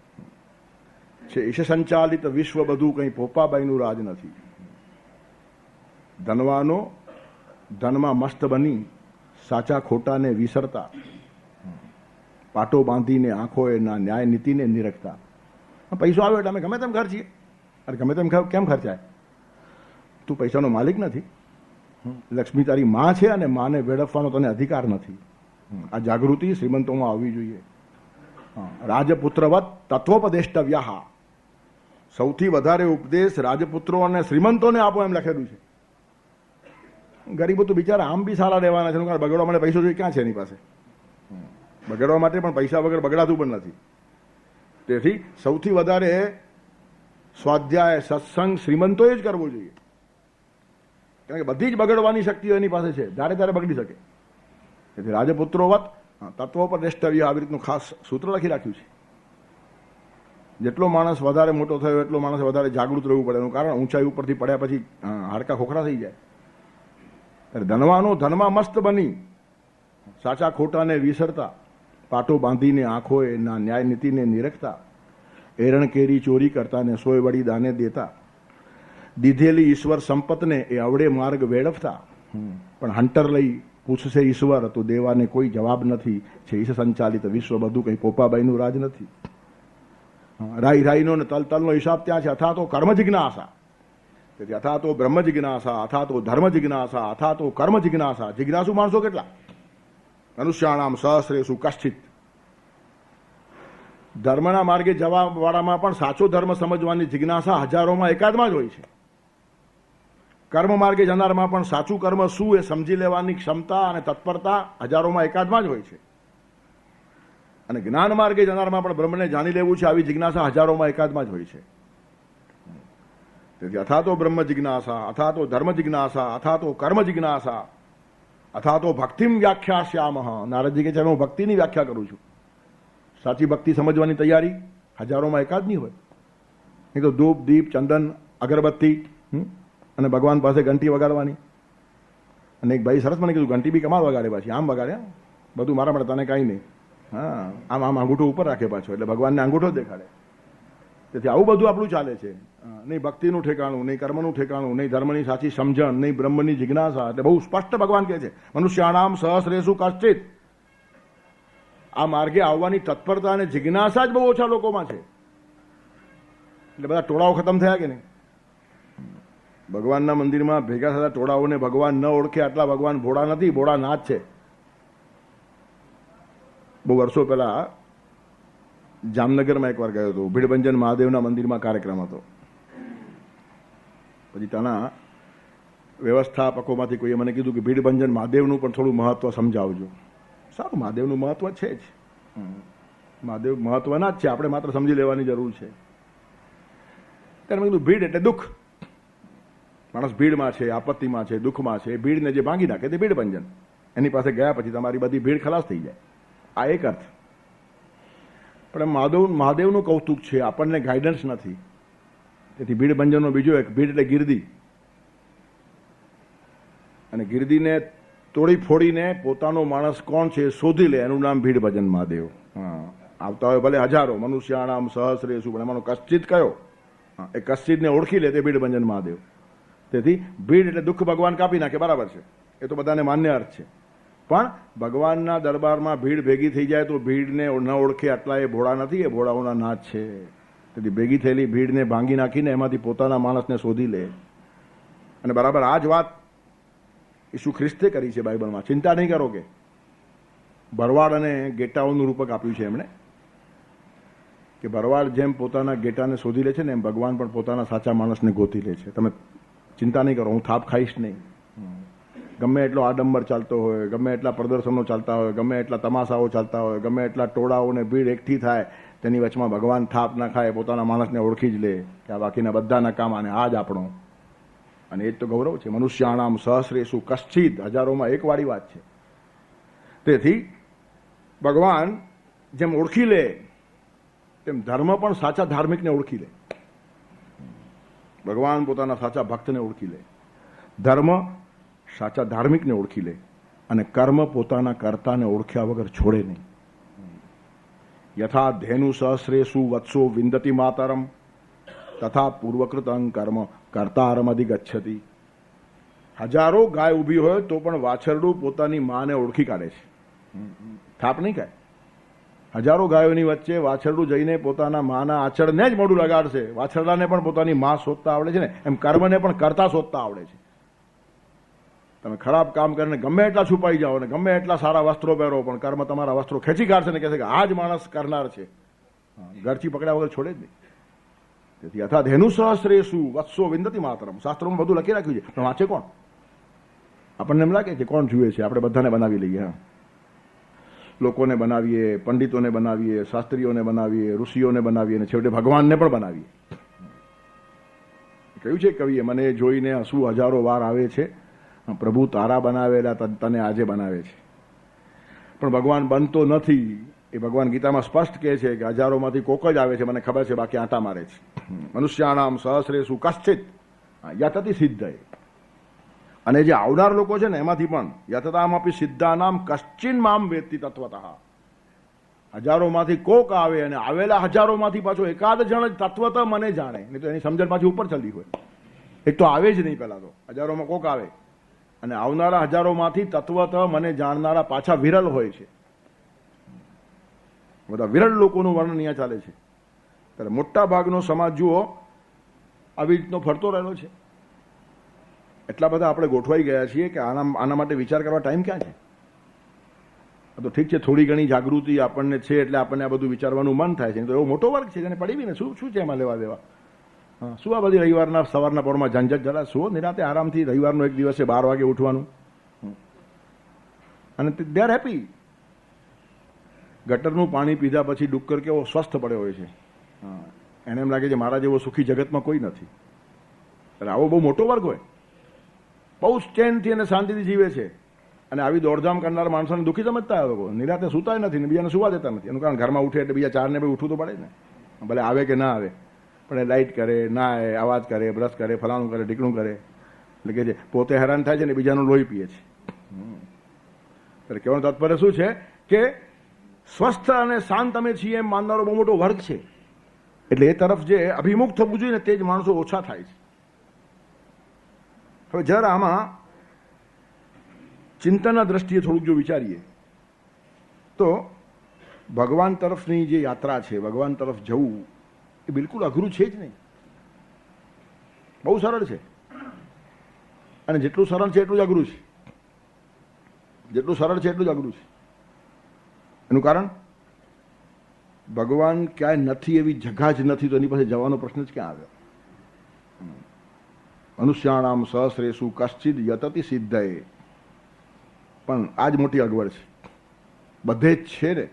A: છે ઈશ સંચાલિત વિશ્વ બધું કંઈ પોપાબાઈનું રાજ નથી. ધનવાનો ધનમાં મસ્ત બની, સાચા ખોટાને વિસરતા, પાટો બાંધીને આંખોએ ના ન્યાય નીતિને નિરખતા. પૈસો આવ્યો એટલે અમે ગમે તેમ ખર્ચીએ. અરે ગમે તેમ કેમ ખર્ચાય? તું પૈસાનો માલિક નથી. લક્ષ્મી તારી માં છે, અને માને વેડફવાનો તને અધિકાર નથી. આ જાગૃતિ શ્રીમંતોમાં આવવી જોઈએ. રાજપુત્રવત તત્વોપદેષ્ટવ્યા. સૌથી વધારે ઉપદેશ રાજપુત્રો અને શ્રીમંતોને આપો એમ લખેલું છે. ગરીબો તો બિચારા આમ બી સારા રહેવાના છે, કારણ બગડવા માટે પૈસો જોઈએ ક્યાં છે એની પાસે? બગડવા માટે પણ પૈસા વગર બગડાતું પણ નથી. તેથી સૌથી વધારે સ્વાધ્યાય સત્સંગ શ્રીમંતોએ જ કરવો જોઈએ, કારણ કે બધી જ બગડવાની શક્તિઓ એની પાસે છે, ધારે ત્યારે બગડી શકે. તેથી રાજપુત્રોવત તત્વોપદેષ્ટવ્ય આવી રીતનું ખાસ સૂત્ર લખી રાખ્યું છે. જેટલો માણસ વધારે મોટો થયો એટલો માણસ વધારે જાગૃત રહેવું પડે. એનું કારણ ઊંચાઈ ઉપરથી પડ્યા પછી હાડકા ખોખરા થઈ જાય. ધનવાનો ધનમાં મસ્ત બની, સાચા ખોટાને વિસરતા, પાટો બાંધીને આંખોએ ના ન્યાય નીતિને નિરખતા, એરણ કેરી ચોરી કરતા ને સોય વળી દાને દેતા, દીધેલી ઈશ્વર સંપતને એ અવળે માર્ગ વેડફતા. પણ હંટર લઈ પૂછશે ઈશ્વર તો દેવાને કોઈ જવાબ નથી. છે ઈશ સંચાલિત વિશ્વ બધું કંઈ પોપાબાઈનું રાજ નથી. રાઈ રાઈનો ને તલ તલનો હિસાબ ત્યાં છે. અથા તો કર્મ જિજ્ઞાસા, તેથી અથા તો બ્રહ્મ જિજ્ઞાસા, અથા તો ધર્મ જિજ્ઞાસા, અથા તો કર્મ જિજ્ઞાસા. જિજ્ઞાસુ માણસો કેટલા? મનુષ્યાણામ સહસ્રેષુ કશ્ચિત. ધર્મના માર્ગે જવા વાળામાં પણ સાચો ધર્મ સમજવાની જિજ્ઞાસા હજારોમાં એકાદમાં જ હોય છે. કર્મ માર્ગે જનારમાં પણ સાચું કર્મ શું એ સમજી લેવાની ક્ષમતા અને તત્પરતા હજારોમાં એકાદમાં જ હોય છે. અને જ્ઞાન માર્ગે જનારમાં પણ બ્રહ્મને જાણી લેવું છે, આવી જિજ્ઞાસા હજારોમાં એકાદમાં જ હોય છે. તેથી અથા તો બ્રહ્મ જિજ્ઞાસા, અથા તો ધર્મ જિજ્ઞાસા, અથા તો કર્મ જિજ્ઞાસા, અથા તો ભક્તિમ વ્યાખ્યાસ્યામઃ. નારદજી કહે છે હું ભક્તિની વ્યાખ્યા કરું છું. સાચી ભક્તિ સમજવાની તૈયારી હજારોમાં એકાદની હોય. નહીં તો ધૂપ દીપ ચંદન અગરબત્તી અને ભગવાન પાસે ઘંટી વગાડવાની. અને એક ભાઈ સરસ મને કીધું ઘંટી બી કમાલ વગાડે, પાછી આમ વગાડે, બધું મારા માટે તને કાંઈ નહીં. હા, આમ આમ અંગૂઠો ઉપર રાખે પાછો, એટલે ભગવાનને અંગૂઠો જ દેખાડે. તેથી આવું બધું આપણું ચાલે છે. નહીં ભક્તિનું ઠેકાણું, નહીં કર્મનું ઠેકાણું, નહીં ધર્મની સાચી સમજણ, નહીં બ્રહ્મની જિજ્ઞાસા. એટલે બહુ સ્પષ્ટ ભગવાન કહે છે મનુષ્યાણામ સહસ્રેષુ કશ્ચિત. આ માર્ગે આવવાની તત્પરતા અને જિજ્ઞાસા જ બહુ ઓછા લોકોમાં છે. એટલે બધા ટોળાઓ ખતમ થયા કે નહીં? ભગવાનના મંદિરમાં ભેગા થતા ટોળાઓને ભગવાન ન ઓળખે આટલા ભગવાન ભોળા નથી, ભોળા નાથ છે. બહુ વર્ષો પહેલા જામનગરમાં એકવાર ગયો હતો. ભીડભંજન મહાદેવના મંદિરમાં કાર્યક્રમ હતો. પછી ત્યાંના વ્યવસ્થાપકોમાંથી કોઈએ મને કીધું કે ભીડભંજન મહાદેવનું પણ થોડું મહત્વ સમજાવજો. સારું, મહાદેવનું મહત્વ છે જ. મહાદેવ મહત્વના જ છે, આપણે માત્ર સમજી લેવાની જરૂર છે. ત્યારે મેં કીધું ભીડ એટલે દુઃખ. માણસ ભીડમાં છે, આપત્તિમાં છે, દુઃખમાં છે. ભીડને જે ભાંગી નાખે તે ભીડ ભંજન. એની પાસે ગયા પછી તમારી બધી ભીડ ખલાસ થઈ જાય. આ એક અર્થ. પણ મહાદેવનું કૌતુક છે, આપણને ગાઈડન્સ નથી. તેથી ભીડ ભંજનનો બીજો એક ભીડ એટલે ગીર્દી. અને ગીર્દીને તોડી ફોડીને પોતાનો માણસ કોણ છે શોધી લે, એનું નામ ભીડ ભજન મહાદેવ. હા, આવતા હોય ભલે હજારો, મનુષ્યાણામ સહસ્રેષુ, પણ એમાંનો કશ્ચિત કયો? એ કશ્ચિતને ઓળખી લે તે ભીડ ભંજન મહાદેવ. તેથી ભીડ એટલે દુઃખ ભગવાન કાપી નાખે, બરાબર છે, એ તો બધાને માન્ય અર્થ છે. પણ ભગવાનના દરબારમાં ભીડ ભેગી થઈ જાય તો ભીડને ન ઓળખે આટલા એ ભોળા નથી, એ ભોળાઓના નાથ છે. તેથી ભેગી થયેલી ભીડને ભાંગી નાખીને એમાંથી પોતાના માણસને શોધી લે. અને બરાબર આ જ વાત ઈસુ ખ્રિસ્તે કરી છે બાઇબલમાં. ચિંતા નહીં કરો કે ભરવાડ અને ગેટાઓનું રૂપક આપ્યું છે એમણે, કે ભરવાડ જેમ પોતાના ગેટાને શોધી લે છે ને એમ ભગવાન પણ પોતાના સાચા માણસને ગોતી લે છે. તમે ચિંતા નહીં કરો, હું થાપ ખાઈશ નહીં. ગમે એટલો આડંબર ચાલતો હોય, ગમે એટલા પ્રદર્શનો ચાલતા હોય, ગમે એટલા તમાશાઓ ચાલતા હોય, ગમે એટલા ટોળાઓને ભીડ એકઠી થાય, તેની વચમાં ભગવાન થાપ ના ખાય, પોતાના માણસને ઓળખી જ લે કે આ બાકીના બધાના કામ અને આ જ આપણો. અને એ જ તો ગૌરવ છે. મનુષ્યાણામ સહસ્રેષુ કશ્ચિત, હજારોમાં એક વાળી વાત છે. તેથી ભગવાન જેમ ઓળખી લે તેમ ધર્મ પણ સાચા ધાર્મિકને ઓળખી લે. ભગવાન પોતાના સાચા ભક્તને ઓળખી લે, ધર્મ સાચા ધાર્મિકને ઓળખી લે, અને કર્મ પોતાના કર્તાને ઓળખ્યા વગર છોડે નહીં. યથા ધેનુ સહસ્રેષુ વત્સો વિંદતી માતરમ તથા પૂર્વકૃતં કર્મ કર્તારમ અધિગચ્છતિ. હજારો ગાય ઊભી હોય તો પણ વાછરડું પોતાની માને ઓળખી કાઢે છે. થાપ નહીં ખાય. હજારો ગાયોની વચ્ચે વાછરડું જઈને પોતાના માના આચરને જ મોઢું લગાડશે. વાછરડાને પણ પોતાની માં શોધતા આવડે છે ને, એમ કર્મને પણ કરતા શોધતા આવડે છે. તમે ખરાબ કામ કરીને ગમે એટલા છુપાઈ જાઓ ને ગમે એટલા સારા વસ્ત્રો પહેરો, પણ કર્મ તમારા વસ્ત્રો ખેંચી કાઢશે ને કહેશે કે આ જ માણસ કરનાર છે. ઘરથી પકડ્યા વગર છોડે જ નહીં. તેથી યથા ધેનુ સહસ્રેષુ વત્સો વિંદતી માતરમ. શાસ્ત્રોમાં બધું લખી રાખ્યું છે, પણ વાંચે કોણ? આપણને એમ લાગે છે કોણ જુએ છે, આપણે બધાને બનાવી લઈએ. હા, લોકોને બનાવીએ, પંડિતોને બનાવીએ, શાસ્ત્રીઓને બનાવીએ, ઋષિઓને બનાવીએ, અને છેવટે ભગવાનને પણ બનાવીએ. કહ્યું છે કવિએ, મને જોઈને હસવું હજારો વાર આવે છે, પ્રભુ તારા બનાવેલા તને આજે બનાવે છે. પણ ભગવાન બનતો નથી. એ ભગવાન ગીતામાં સ્પષ્ટ કહે છે કે હજારોમાંથી કોક જ આવે છે, મને ખબર છે, બાકી આંટા મારે છે. મનુષ્યાણામ સહસ્રેષુ કશ્ચિત યતતિ સિદ્ધય. અને જે આવનાર લોકો છે ને એમાંથી પણ યતતામપી સિદ્ધાનામ કશ્ચિન મામ વેત્તિ તત્વતઃ. હજારોમાંથી કોક આવે, અને આવેલા હજારોમાંથી પાછો એકાદ જણ જ તત્વતઃ મને જાણે, નહીં તો એની સમજણ પાછી ઉપર ચાલી હોય. એક તો આવે જ નહીં, પહેલા તો હજારોમાં કોક આવે, અને આવનારા હજારોમાંથી તત્વતઃ મને જાણનારા પાછા વિરલ હોય છે. બધા વિરલ લોકોનું વર્ણન અહીંયા ચાલે છે. ત્યારે મોટા ભાગનો સમાજ જુઓ આવી રીતનો ફરતો રહેલો છે. એટલા બધા આપણે ગોઠવાઈ ગયા છીએ કે આના માટે વિચાર કરવા ટાઈમ ક્યાં છે? તો ઠીક છે, થોડી ઘણી જાગૃતિ આપણને છે એટલે આપણને આ બધું વિચારવાનું મન થાય છે. તો એવો મોટો વર્ગ છે જેને પડી બી ને શું છે એમાં લેવા દેવા. હા, શું આ બધી રવિવારના સવારના પોરમાં ઝંઝટ જરા શું નિરાતે આરામથી રવિવારનો એક દિવસે 12 વાગે ઉઠવાનું, અને દે આર હેપી. ગટરનું પાણી પીધા પછી ડુક્કર કેવો સ્વસ્થ પડ્યો હોય છે. હા, એને એમ લાગે છે મારા જેવો સુખી જગતમાં કોઈ નથી. એટલે આવો બહુ મોટો વર્ગ હોય, બહુ ચેનથી અને શાંતિથી જીવે છે. અને આવી દોડધામ કરનાર માણસોને દુઃખી સમજતા હોય લોકો. નિરાતે સુતાય નથી ને બીજાને સુવા દેતા નથી. એનું કારણ ઘરમાં ઉઠે એટલે બીજા ચારને ભાઈ ઉઠવું તો પડે ને, ભલે આવે કે ના આવે. પણ એ લાઇટ કરે, ના અવાજ કરે, બ્રશ કરે, ફલાણું કરે, ઢીકણું કરે. એટલે કે છે પોતે હેરાન થાય છે ને બીજાનું લોહી પીએ છે. એટલે કહેવાનું તાત્પર્ય શું છે કે સ્વસ્થ અને શાંત અમે છીએ એમ માનનારો બહુ મોટો વર્ગ છે. એટલે એ તરફ જે અભિમુખ થવું જોઈએ ને તે જ માણસો ઓછા થાય છે. હવે જરા આમાં ચિંતનના દ્રષ્ટિએ થોડુંક જો વિચારીએ તો ભગવાન તરફની જે યાત્રા છે, ભગવાન તરફ જવું એ બિલકુલ અઘરું છે જ નહીં. બહુ સરળ છે, અને જેટલું સરળ છે એટલું જ અઘરું છે. જેટલું સરળ છે એટલું જ અઘરું છે. એનું કારણ ભગવાન ક્યાંય નથી એવી જગા જ નથી, તો એની પાસે જવાનો પ્રશ્ન જ ક્યાં આવ્યો? મનુષ્યાણામ સહસ્રેષુ કશ્ચિદ યતતિ સિદ્ધયે. પણ આ જ મોટી અગવડ છે. બધે જ છે ને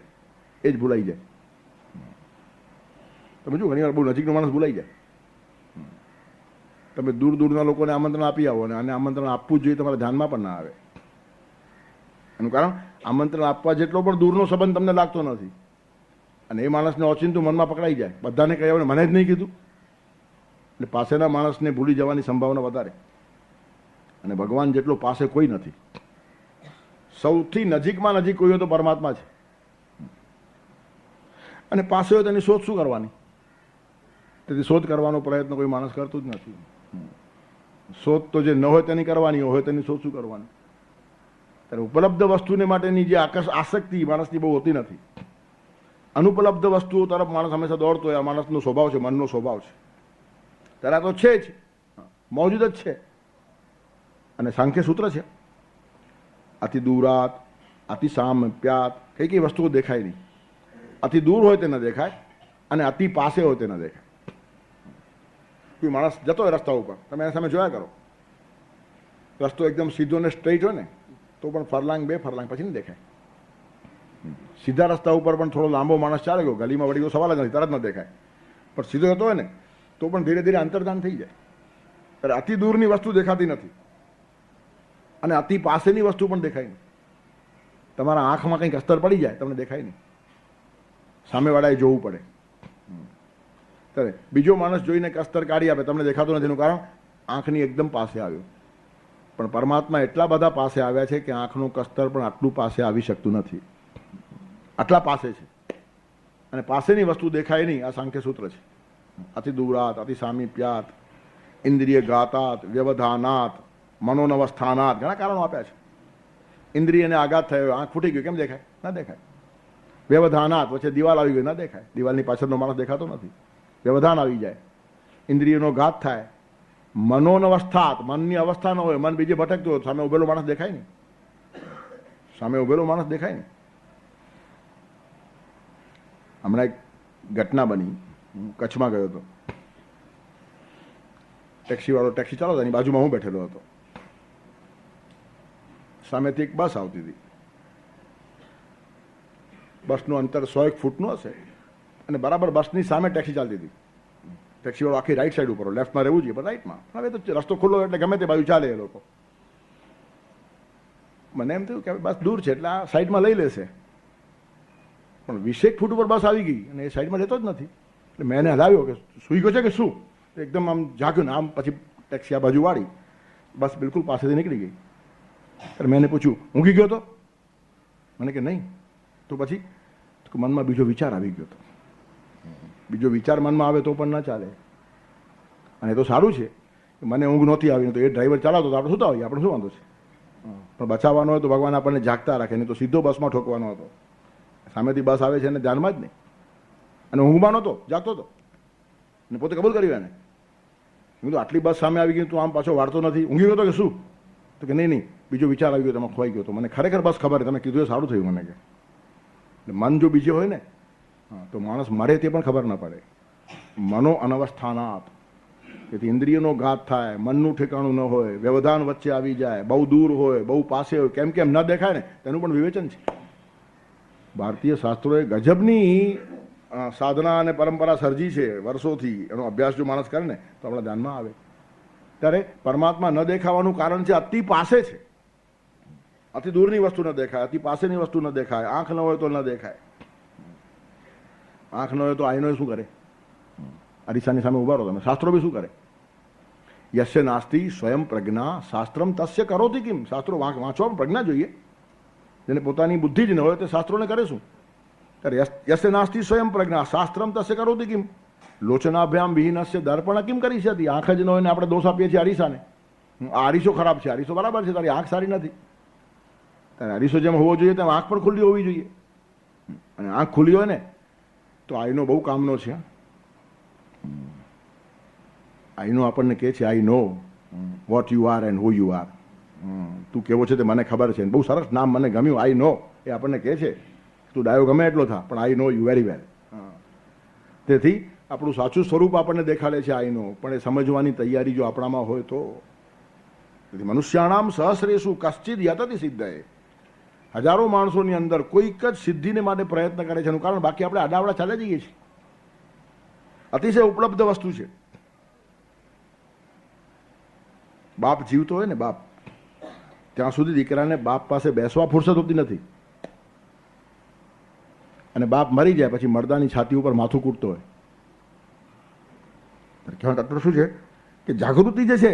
A: એ જ ભૂલાઈ જાય. તમે જો ઘણી વાર બહુ નજીકનો માણસ ભૂલાઈ જાય. તમે દૂર દૂરના લોકોને આમંત્રણ આપી આવો ને આને આમંત્રણ આપવું જ જોઈએ તમારા ધ્યાનમાં પણ ના આવે. એનું કારણ આમંત્રણ આપવા જેટલો પણ દૂરનો સંબંધ તમને લાગતો નથી, અને એ માણસને ઓચિંતું મનમાં પકડાઈ જાય. બધાને કહ્યું મને જ નહીં કીધું, એટલે પાસેના માણસને ભૂલી જવાની સંભાવના વધારે. અને ભગવાન જેટલો પાસે કોઈ નથી. સૌથી નજીકમાં નજીક કોઈ હોય તો પરમાત્મા છે, અને પાસે હોય તેની શોધ શું કરવાની? તેથી શોધ કરવાનો પ્રયત્ન કોઈ માણસ કરતું જ નથી. શોધ તો જે ન હોય તેની કરવાની હોય તેની શોધ શું કરવાની? ત્યારે ઉપલબ્ધ વસ્તુને માટેની જે આસક્તિ માણસની બહુ હોતી નથી. અનુપલબ્ધ વસ્તુઓ તરફ માણસ હંમેશા દોડતો હોય. આ માણસનો સ્વભાવ છે, મનનો સ્વભાવ છે. ત્યારે આ તો છે જ, મોજૂદ જ છે. અને સાંખ્ય સૂત્ર છે, અતિ દૂરાત અતિ સામ્યાત. કઈ કઈ વસ્તુઓ દેખાય નહીં. અતિ દૂર હોય તે ન દેખાય, અને અતિ પાસે હોય તે ન દેખાય. કોઈ માણસ જતો હોય રસ્તા ઉપર, તમે એના સામે જોયા કરો. રસ્તો એકદમ સીધો ને સ્ટ્રેઇટ હોય ને તો પણ ફરલાંગ બે ફરલાંગ પછી નહીં દેખાય. સીધા રસ્તા ઉપર પણ થોડો લાંબો માણસ ચાલે ગયો, ગલીમાં વળી ગયો, સવાલ જ નથી, તરત ન દેખાય. પણ સીધો જતો હોય ને તો પણ ધીરે ધીરે અંતર્ધાન થઈ જાય. ત્યારે અતિ દૂરની વસ્તુ દેખાતી નથી, અને અતિ પાસેની વસ્તુ પણ દેખાય નહીં. તમારા આંખમાં કંઈક અસ્તર પડી જાય, તમને દેખાય નહીં, સામેવાળાએ જોવું પડે. ત્યારે બીજો માણસ જોઈને અસ્તર કાઢી આપે, તમને દેખાતો નથી. એનું કારણ આંખની એકદમ પાસે આવ્યો. પણ પરમાત્મા એટલા બધા પાસે આવ્યા છે કે આંખનું કસ્તર પણ આટલું પાસે આવી શકતું નથી. આટલા પાસે છે, અને પાસેની વસ્તુ દેખાય નહીં. આ સાંખ્ય સૂત્ર છે. અતિ દૂરાત અતિ સામીપ્યાત ઇન્દ્રિય ઘાતાત વ્યવધાનાત મનોનવસ્થાનાત. ઘણા કારણો આપ્યા છે. ઇન્દ્રિયને આઘાત થયો, આંખ ફૂટી ગયો, કેમ દેખાય? ના દેખાય. વ્યવધાનાત, વચ્ચે દિવાલ આવી ગઈ, ના દેખાય. દિવાલની પાછળનો માણસ દેખાતો નથી. વ્યવધાન આવી જાય, ઇન્દ્રિયનો ઘાત થાય. મનોનવસ્થાત, મનની અવસ્થા ન હોય, મન બીજે ભટકતું હોય, સામે ઉભેલો માણસ દેખાય નહીં. સામે ઉભેલો માણસ દેખાય નહીં. હમણાં એક ઘટના બની, કચ્છમાં ગયો હતો. ટેક્સીવાળો ટેક્સી ચાલતો એની બાજુમાં હું બેઠેલો હતો. સામેથી એક બસ આવતી હતી. બસનું અંતર 100 ફૂટનું હશે, અને બરાબર બસની સામે ટેક્સી ચાલતી હતી. ટેક્સીવાળો આખી રાઈટ સાઈડ ઉપર, લેફ્ટમાં રહેવું જોઈએ પણ રાઈટમાં. હવે તો રસ્તો ખુલ્લો એટલે ગમે તે બાજુ ચાલે એ લોકો. મને એમ થયું કે બસ દૂર છે એટલે આ સાઈડમાં લઈ લેશે, પણ 20 ફૂટ ઉપર બસ આવી ગઈ અને એ સાઈડમાં લેતો જ નથી. એટલે મેં એને હલાવ્યો કે સૂઈ ગયો છે કે શું? એકદમ આમ જાગ્યો ને આમ, પછી ટેક્સી આ બાજુ વાળી, બસ બિલકુલ પાસેથી નીકળી ગઈ. એટલે મેં એને પૂછ્યું, ઊંઘી ગયો તો? મને કે નહીં. તો પછી મનમાં બીજો વિચાર આવી ગયો હતો. બીજો વિચાર મનમાં આવે તો પણ ના ચાલે. અને એ તો સારું છે કે મને ઊંઘ નહોતી આવી, તો એ ડ્રાઈવર ચલાવતો તો આપણે સુતા હોઈએ, આપણે શું વાંધો છે? પણ બચાવવાનો હોય તો ભગવાન આપણને જાગતા રાખે, નહીં તો સીધો બસમાં ઠોકવાનો હતો. સામેથી બસ આવે છે એને ધ્યાનમાં જ નહીં, અને ઊંઘમાં નહોતો, જાગતો હતો. અને પોતે કબૂલ કર્યું એને. કીધું આટલી બસ સામે આવી ગઈ, તું આમ પાછો વાળતો નથી, ઊંઘી ગયો તો કે શું? તો કે નહીં, બીજો વિચાર આવી ગયો, તમે ખોવાઈ ગયો. તો મને ખરેખર બસ ખબર, તમે કીધું એ સારું થયું મને. કે મન જો બીજે હોય ને તો માણસ મરે તે પણ ખબર ન પડે. મનો અનવસ્થાનાત, તેથી ઇન્દ્રિયનો ઘાત થાય, મનનું ઠેકાણું ન હોય, વ્યવધાન વચ્ચે આવી જાય, બહુ દૂર હોય, બહુ પાસે હોય, કેમ કેમ ન દેખાય ને તેનું પણ વિવેચન છે. ભારતીય શાસ્ત્રોએ ગજબની સાધના અને પરંપરા સર્જી છે વર્ષોથી. એનો અભ્યાસ જો માણસ કરે ને તો આપણા ધ્યાનમાં આવે. ત્યારે પરમાત્મા ન દેખાવાનું કારણ છે અતિ પાસે છે. અતિ દૂરની વસ્તુ ન દેખાય, અતિ પાસેની વસ્તુ ન દેખાય. આંખ ન હોય તો ન દેખાય. આંખ ન હોય તો આઈનો શું કરે? અરીસાની સામે ઉભા રહો તમે. શાસ્ત્રો બી શું કરે? યસ્ય નાસ્તિ સ્વયં પ્રજ્ઞા શાસ્ત્રમ તસ્ય કરોતિ કિમ. શાસ્ત્રો વાંચવા પ્રજ્ઞા જોઈએ. જેને પોતાની બુદ્ધિ જ ન હોય તે શાસ્ત્રોને કરે શું? ત્યારે યસ્ય નાસ્તિ સ્વયં પ્રજ્ઞા શાસ્ત્રમ તસ્ય કરોતિ કિમ. લોચનાભ્યામ વિહીનસ્ય દર્પણ કિમ કરી છે. આંખ જ ન હોય ને આપણે દોષ આપીએ છીએ અરીસાને. આ અરીસો ખરાબ છે, અરીસો બરાબર છે, તારી આંખ સારી નથી. ત્યારે અરીસો જેમ હોવો જોઈએ તેમ આંખ પણ ખુલ્લી હોવી જોઈએ. અને આંખ ખુલ્લી હોય ને તો આઈનો બહુ કામનો છે. આઈનો આપણને કહે છે I know what you are and who you are. તું કેવો છે તે મને ખબર છે. બહુ સરસ નામ, મને ગમ્યું. આઈ નો એ આપણને કહે છે તું ડાયો ગમે એટલો થા, પણ આઈ નો યુ વેરી વેલ. તેથી આપણું સાચું સ્વરૂપ આપણને દેખાડે છે આઈ નો, પણ એ સમજવાની તૈયારી જો આપણામાં હોય તો. તેથી મનુષ્યાણામ સહસ્રેષુ કશ્ચિદ યતતિ સિદ્ધયે. હજારો માણસોની અંદર કોઈક જ સિદ્ધિને માટે પ્રયત્ન કરે છે. એનું કારણ બાકી આપણે આડાવડા ચાલે જઈએ છીએ. અતિશય ઉપલબ્ધ વસ્તુ છે. બાપ જીવતો હોય ને, બાપ, ત્યાં સુધી દીકરાને બાપ પાસે બેસવા ફુરસત હોતી નથી. અને બાપ મરી જાય પછી મરદાની છાતી ઉપર માથું કૂટતો હોય. કહેવાનો તાત્પર્ય શું છે કે જાગૃતિ જે છે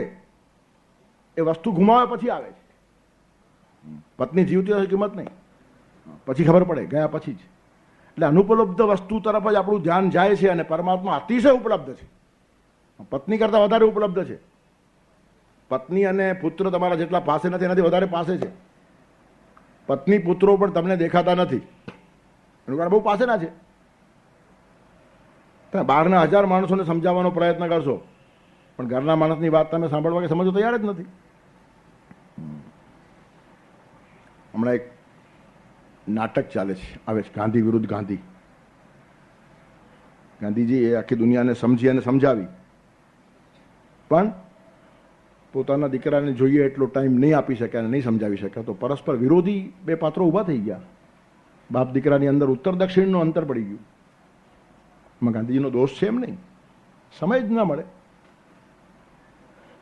A: એ વસ્તુ ગુમાવ્યા પછી આવે છે. પત્ની જીવતી હોય કિંમત નહીં, પછી ખબર પડે, ગયા પછી જ. એટલે અનુપલબ્ધ વસ્તુ તરફ જ આપણું ધ્યાન જાય છે. અને પરમાત્મા અતિશય ઉપલબ્ધ છે, પત્ની કરતાં વધારે ઉપલબ્ધ છે. પત્ની અને પુત્ર તમારા જેટલા પાસે નથી, એનાથી વધારે પાસે છે. પત્ની પુત્રો પણ તમને દેખાતા નથી, એનું કારણ બહુ પાસેના છે. તમે બહારના 1000 માણસોને સમજાવવાનો પ્રયત્ન કરશો, પણ ઘરના માણસની વાત તમે સાંભળવા કે સમજવા તૈયાર જ નથી. હમણાં એક નાટક ચાલે છે, આવે છે, ગાંધી વિરુદ્ધ ગાંધી. ગાંધીજી એ આખી દુનિયાને સમજી અને સમજાવી, પણ પોતાના દીકરાને જોઈએ એટલો ટાઈમ નહીં આપી શક્યા અને નહીં સમજાવી શક્યા. તો પરસ્પર વિરોધી બે પાત્રો ઊભા થઈ ગયા. બાપ દીકરાની અંદર ઉત્તર દક્ષિણનું અંતર પડી ગયું. એમાં ગાંધીજીનો દોષ છે એમ નહીં, સમય જ ના મળે.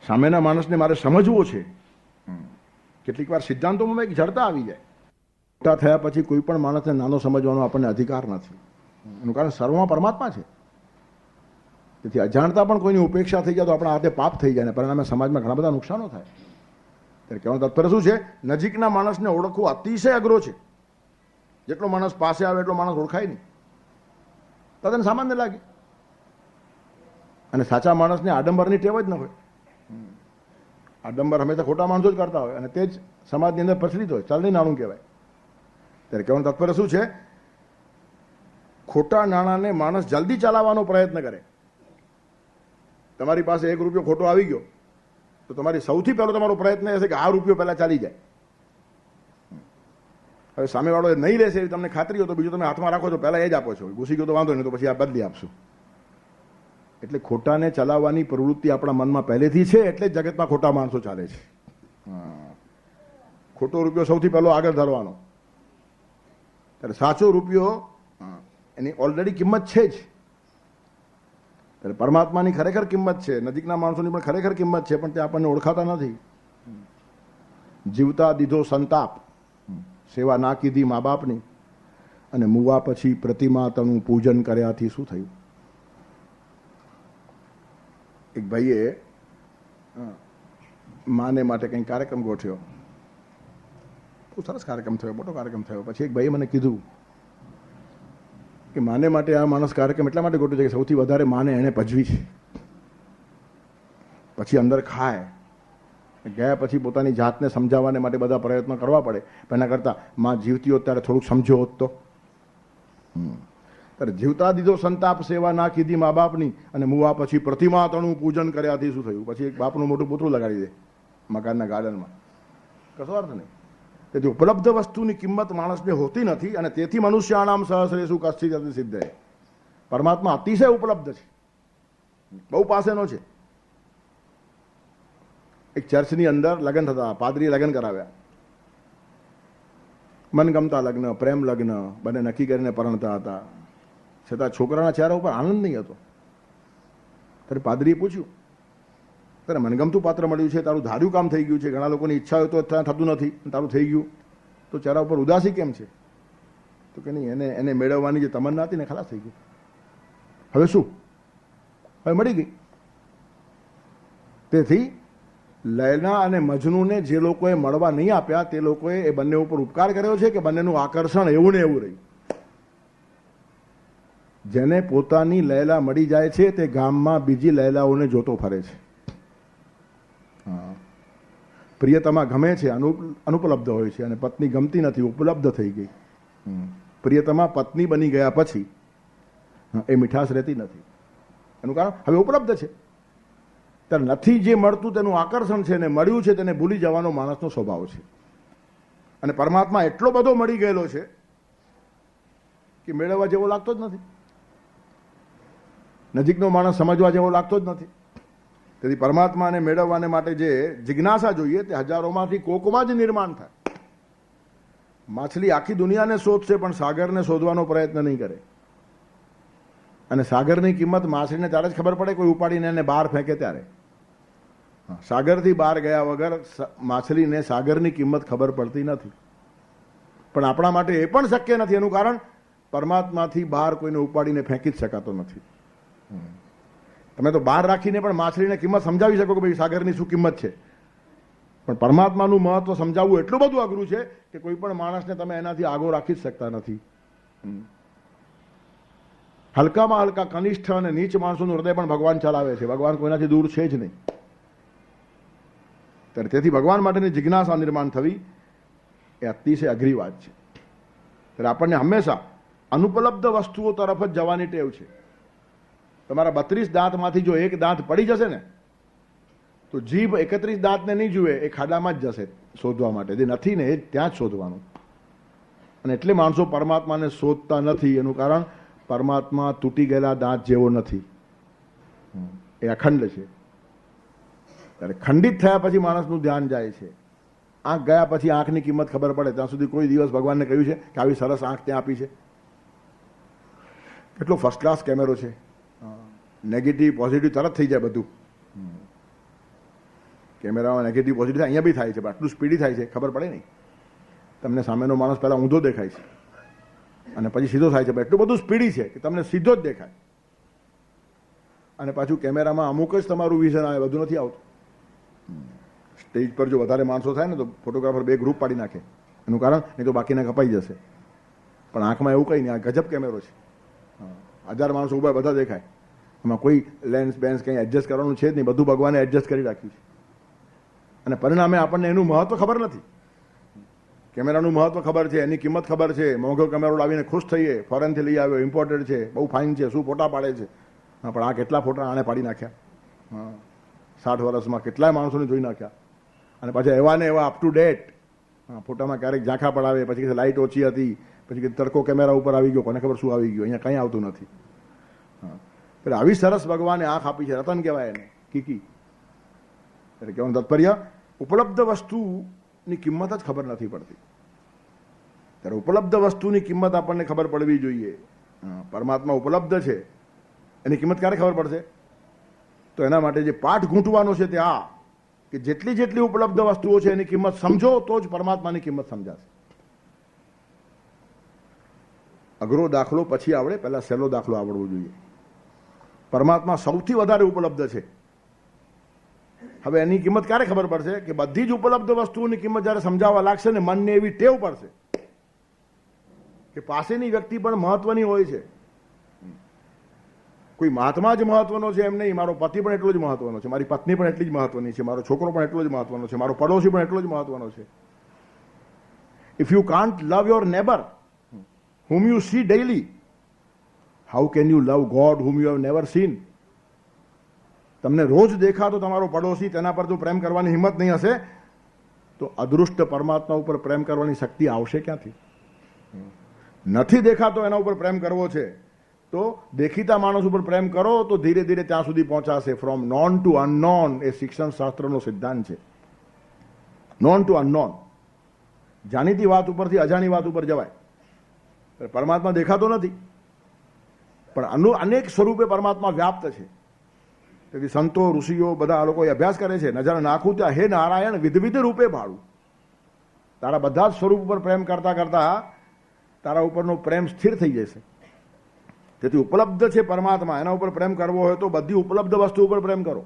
A: સામેના માણસને મારે સમજવો છે. કેટલીક વાર સિદ્ધાંતોમાં એક જડતા આવી જાય. મોટા થયા પછી કોઈ પણ માણસને નાનો સમજવાનો આપણને અધિકાર નથી. એનું કારણ સર્વમાં પરમાત્મા છે. તેથી અજાણતા પણ કોઈની ઉપેક્ષા થઈ જાય તો આપણા હાથે પાપ થઈ જાય ને પરિણામે સમાજમાં ઘણા બધા નુકસાનો થાય. ત્યારે કહેવાનું તાત્પર્ય શું છે? નજીકના માણસને ઓળખવું અતિશય અઘરો છે. જેટલો માણસ પાસે આવે એટલો માણસ ઓળખાય નહીં, તદ્દન સામાન્ય લાગે. અને સાચા માણસને આડંબરની ટેવ જ ન હોય. આડંબર હંમેશા ખોટા માણસો જ કરતા હોય અને તે જ સમાજની અંદર પ્રચલિત હોય. ચાલની નાણું કહેવાય. ત્યારે કહેવાનું તાત્પર્ય શું છે? ખોટા નાણાંને માણસ જલ્દી ચલાવવાનો પ્રયત્ન કરે. તમારી પાસે 1 રૂપિયો ખોટો આવી ગયો તો તમારી સૌથી પહેલો તમારો પ્રયત્ન એ છે કે આ રૂપિયો પહેલા ચાલી જાય. હવે સામેવાળો નહીં લેશે એવી તમને ખાતરી હોય તો બીજું તમે હાથમાં રાખો છો, પહેલા એ જ આપો છો. ઘૂસી ગયો તો વાંધો નહીં, તો પછી આ બદલી આપશું. એટલે ખોટાને ચલાવવાની પ્રવૃત્તિ આપણા મનમાં પહેલેથી છે, એટલે જ જગતમાં ખોટા માણસો ચાલે છે. ખોટો રૂપિયો સૌથી પહેલો આગળ ધરવાનો. ત્યારે સાચો રૂપિયો એની ઓલરેડી કિંમત છે જ. ત્યારે પરમાત્માની ખરેખર કિંમત છે, નજીકના માણસોની પણ ખરેખર કિંમત છે, પણ તે આપણને ઓળખાતા નથી. જીવતા દીધો સંતાપ, સેવા ના કીધી મા બાપની, અને મુવા પછી પ્રતિમા તનું પૂજન કર્યાથી શું થયું? એક ભાઈએ માને માટે કંઈક કાર્યક્રમ ગોઠવ્યો. બહુ સરસ કાર્યક્રમ થયો, મોટો કાર્યક્રમ થયો. પછી એક ભાઈએ મને કીધું કે માને માટે આ માણસ કાર્યક્રમ એટલા માટે ગોઠવ્યો છે કે સૌથી વધારે માને એણે ભજવી છે. પછી અંદર ખાય, ગયા પછી પોતાની જાતને સમજાવવાને માટે બધા પ્રયત્નો કરવા પડે. પણ એના કરતાં માં જીવતી હોત ત્યારે થોડુંક સમજ્યો હોત તો. ત્યારે જીવતા દીધો સંતાપ, સેવા ના કીધી મા બાપની, અને મુવા પછી પ્રતિમા તણું પૂજન કર્યાથી શું થયું? પછી એક બાપનું મોટું પૂતળું લગાડી દે મકાનના ગાર્ડનમાં. કશો અર્થ નહીં. તેથી ઉપલબ્ધ વસ્તુની કિંમત માણસને હોતી નથી, અને તેથી મનુષ્યાણામ સહસ્રેષુ કશ્ચિદ અતિ સિદ્ધે. પરમાત્મા અતિશય ઉપલબ્ધ છે, બહુ પાસેનો છે. એક ચર્ચની અંદર લગ્ન થતા, પાદરીએ લગ્ન કરાવ્યા. મનગમતા લગ્ન, પ્રેમ લગ્ન, બંને નક્કી કરીને પરણતા હતા. છતાં છોકરાના ચહેરા ઉપર આનંદ નહીં હતો. ત્યારે પાદરીએ પૂછ્યું, તારે મનગમતું પાત્ર મળ્યું છે, તારું ધાર્યું કામ થઈ ગયું છે, ઘણા લોકોની ઈચ્છા હોય તો થતું નથી, તારું થઈ ગયું, તો ચહેરા ઉપર ઉદાસી કેમ છે? તો કે નહીં, એને મેળવવાની જે તમન્ના હતી ને ખલાસ થઈ ગઈ. હવે શું? હવે મળી ગઈ. તેથી લૈલા અને મજનૂને જે લોકોએ મળવા નહીં આપ્યા તે લોકોએ એ બંને ઉપર ઉપકાર કર્યો છે કે બંનેનું આકર્ષણ એવું ને એવું રહ્યું. જેને પોતાની લૈલા મળી જાય છે તે ગામમાં બીજી લૈલાઓને જોતો ફરે છે. પ્રિયતમા ગમે છે, અનુપલબ્ધ હોય છે, અને પત્ની ગમતી નથી, ઉપલબ્ધ થઈ ગઈ. પ્રિયતમા પત્ની બની ગયા પછી એ મીઠાશ રહેતી નથી. એનું કારણ હવે ઉપલબ્ધ છે. ત્યારે નથી જે મળતું તેનું આકર્ષણ છે, ને મળ્યું છે તેને ભૂલી જવાનો માણસનો સ્વભાવ છે. અને પરમાત્મા એટલો બધો મળી ગયેલો છે કે મેળવવા જેવો લાગતો જ નથી. નજીકનો માણસ સમજવા જેવો લાગતો જ નથી. તેથી પરમાત્માને મેળવવાને માટે જે જિજ્ઞાસા જોઈએ તે હજારોમાંથી કોકમાં જ નિર્માણ થાય. માછલી આખી દુનિયાને શોધશે પણ સાગરને શોધવાનો પ્રયત્ન નહીં કરે. અને સાગરની કિંમત માછલીને ત્યારે જ ખબર પડે કોઈ ઉપાડીને એને બહાર ફેંકે ત્યારે. સાગરથી બહાર ગયા વગર માછલીને સાગરની કિંમત ખબર પડતી નથી. પણ આપણા માટે એ પણ શક્ય નથી. એનું કારણ પરમાત્માથી બહાર કોઈને ઉપાડીને ફેંકી જ શકાતો નથી. તમે તો બહાર રાખીને પણ માછલીને કિંમત સમજાવી શકો કે ભાઈ સાગરની શું કિંમત છે, પણ પરમાત્માનું મહત્વ સમજાવવું એટલું બધું અઘરું છે કે કોઈ પણ માણસને તમે એનાથી આગો રાખી જ શકતા નથી. હલકામાં હલકા કનિષ્ઠ અને નીચ માણસોનું હૃદય પણ ભગવાન ચલાવે છે. ભગવાન કોઈનાથી દૂર છે જ નહીં. તેથી ભગવાન માટેની જિજ્ઞાસા નિર્માણ થવી એ અતિશય અઘરી વાત છે. ત્યારે આપણને હંમેશા અનુપલબ્ધ વસ્તુઓ તરફ જ જવાની ટેવ છે. તમારા 32 દાંતમાંથી જો એક દાંત પડી જશે ને તો જીભ 31 દાંતને નહીં જુએ, એ ખાડામાં જ જશે શોધવા માટે. જે નથી ને એ ત્યાં જ શોધવાનું. અને એટલે માણસો પરમાત્માને શોધતા નથી. એનું કારણ પરમાત્મા તૂટી ગયેલા દાંત જેવો નથી, એ અખંડ છે. ત્યારે ખંડિત થયા પછી માણસનું ધ્યાન જાય છે. આંખ ગયા પછી આંખની કિંમત ખબર પડે. ત્યાં સુધી કોઈ દિવસ ભગવાનને કહ્યું છે કે આવી સરસ આંખ ત્યાં આપી છે? કેટલો ફર્સ્ટ ક્લાસ કેમેરો છે, નેગેટિવ પોઝિટિવ તરત થઈ જાય બધું. કેમેરામાં નેગેટિવ પોઝિટિવ અહીંયા બી થાય છે, પણ આટલું સ્પીડી થાય છે ખબર પડે નહીં. તમને સામેનો માણસ પહેલાં ઊંધો દેખાય છે અને પછી સીધો થાય છે, પણ એટલું બધું સ્પીડી છે કે તમને સીધો જ દેખાય. અને પાછું કેમેરામાં અમુક જ તમારું વિઝન આવે, બધું નથી આવતું. સ્ટેજ પર જો વધારે માણસો થાય ને તો ફોટોગ્રાફર 2 ગ્રુપ પાડી નાખે. એનું કારણ નહીં તો બાકીના કપાઈ જશે. પણ આંખમાં એવું કંઈ નહીં. આ ગજબ કેમેરો છે. 1000 માણસો ઉભા બધા દેખાય. એમાં કોઈ લેન્સ બેન્સ કંઈ એડજસ્ટ કરવાનું છે જ નહીં. બધું ભગવાને એડજસ્ટ કરી રાખ્યું છે. અને પરિણામે આપણને એનું મહત્વ ખબર નથી. કેમેરાનું મહત્વ ખબર છે, એની કિંમત ખબર છે. મોંઘો કેમેરો લાવીને ખુશ થઈએ, ફોરેનથી લઈ આવ્યો, ઇમ્પોર્ટેડ છે, બહુ ફાઇન છે, શું ફોટા પાડે છે. હા, પણ આ કેટલા ફોટા આણે પાડી નાખ્યા. હા, 60 વર્ષમાં કેટલાય માણસોને જોઈ નાખ્યા. અને પાછા એવા ને એવા અપ ટુ ડેટ. હા, ફોટામાં ક્યારેક ઝાંખા પડાવે, પછી લાઇટ ઓછી હતી, પછી તડકો કેમેરા ઉપર આવી ગયો, કોને ખબર શું આવી ગયું. અહીંયા કંઈ આવતું નથી. હા, એટલે આવી સરસ ભગવાને આંખ આપી છે. રતન કહેવાય એને, કીકી. એટલે કહેવાનું તાત્પર્ય, ઉપલબ્ધ વસ્તુની કિંમત જ ખબર નથી પડતી. ત્યારે ઉપલબ્ધ વસ્તુની કિંમત આપણને ખબર પડવી જોઈએ. પરમાત્મા ઉપલબ્ધ છે, એની કિંમત ક્યારે ખબર પડશે? તો એના માટે જે પાઠ ગૂંટવાનો છે તે આ, કે જેટલી જેટલી ઉપલબ્ધ વસ્તુઓ છે એની કિંમત સમજો તો જ પરમાત્માની કિંમત સમજાશે. અઘરો દાખલો પછી આવડે, પહેલા સહેલો દાખલો આવડવો જોઈએ. પરમાત્મા સૌથી વધારે ઉપલબ્ધ છે. હવે એની કિંમત ક્યારે ખબર પડશે? કે બધી જ ઉપલબ્ધ વસ્તુઓની કિંમત જ્યારે સમજાવવા લાગશે ને, મનને એવી ટેવ પડશે કે પાસેની વ્યક્તિ પણ મહત્વની હોય છે. કોઈ મહાત્મા જ મહત્વનો છે એમ નહીં. મારો પતિ પણ એટલો જ મહત્વનો છે, મારી પત્ની પણ એટલી જ મહત્વની છે, મારો છોકરો પણ એટલો જ મહત્વનો છે, મારો પડોશી પણ એટલો જ મહત્વનો છે. If you can't love your neighbour whom you see daily, how can you love God whom you have never seen? તમને રોજ દેખાતો તમારો પડોશી, તેના પર જો પ્રેમ કરવાની હિંમત નહીં હશે તો અદૃષ્ટ પરમાત્મા ઉપર પ્રેમ કરવાની શક્તિ આવશે ક્યાંથી? નથી દેખાતો એના ઉપર પ્રેમ કરવો છે તો દેખીતા માણસ ઉપર પ્રેમ કરો તો ધીરે ધીરે ત્યાં સુધી પહોંચાશે. ફ્રોમ નોન ટુ અનનોન એ શિક્ષણ શાસ્ત્રનો સિદ્ધાંત છે. નોન ટુ અનનોન, જાણીતી વાત ઉપરથી અજાણી વાત ઉપર જવાય. પરમાત્મા દેખાતો નથી, પણ અનેક સ્વરૂપે પરમાત્મા વ્યાપ્ત છે. તેથી સંતો ઋષિઓ બધા લોકો અભ્યાસ કરે છે. નજર નાખું ત્યાં હે નારાયણ વિધવિધ રૂપે ભાડું. તારા બધા જ સ્વરૂપ ઉપર પ્રેમ કરતા કરતા તારા ઉપરનો પ્રેમ સ્થિર થઈ જશે. તેથી ઉપલબ્ધ છે પરમાત્મા, એના ઉપર પ્રેમ કરવો હોય તો બધી ઉપલબ્ધ વસ્તુ ઉપર પ્રેમ કરો.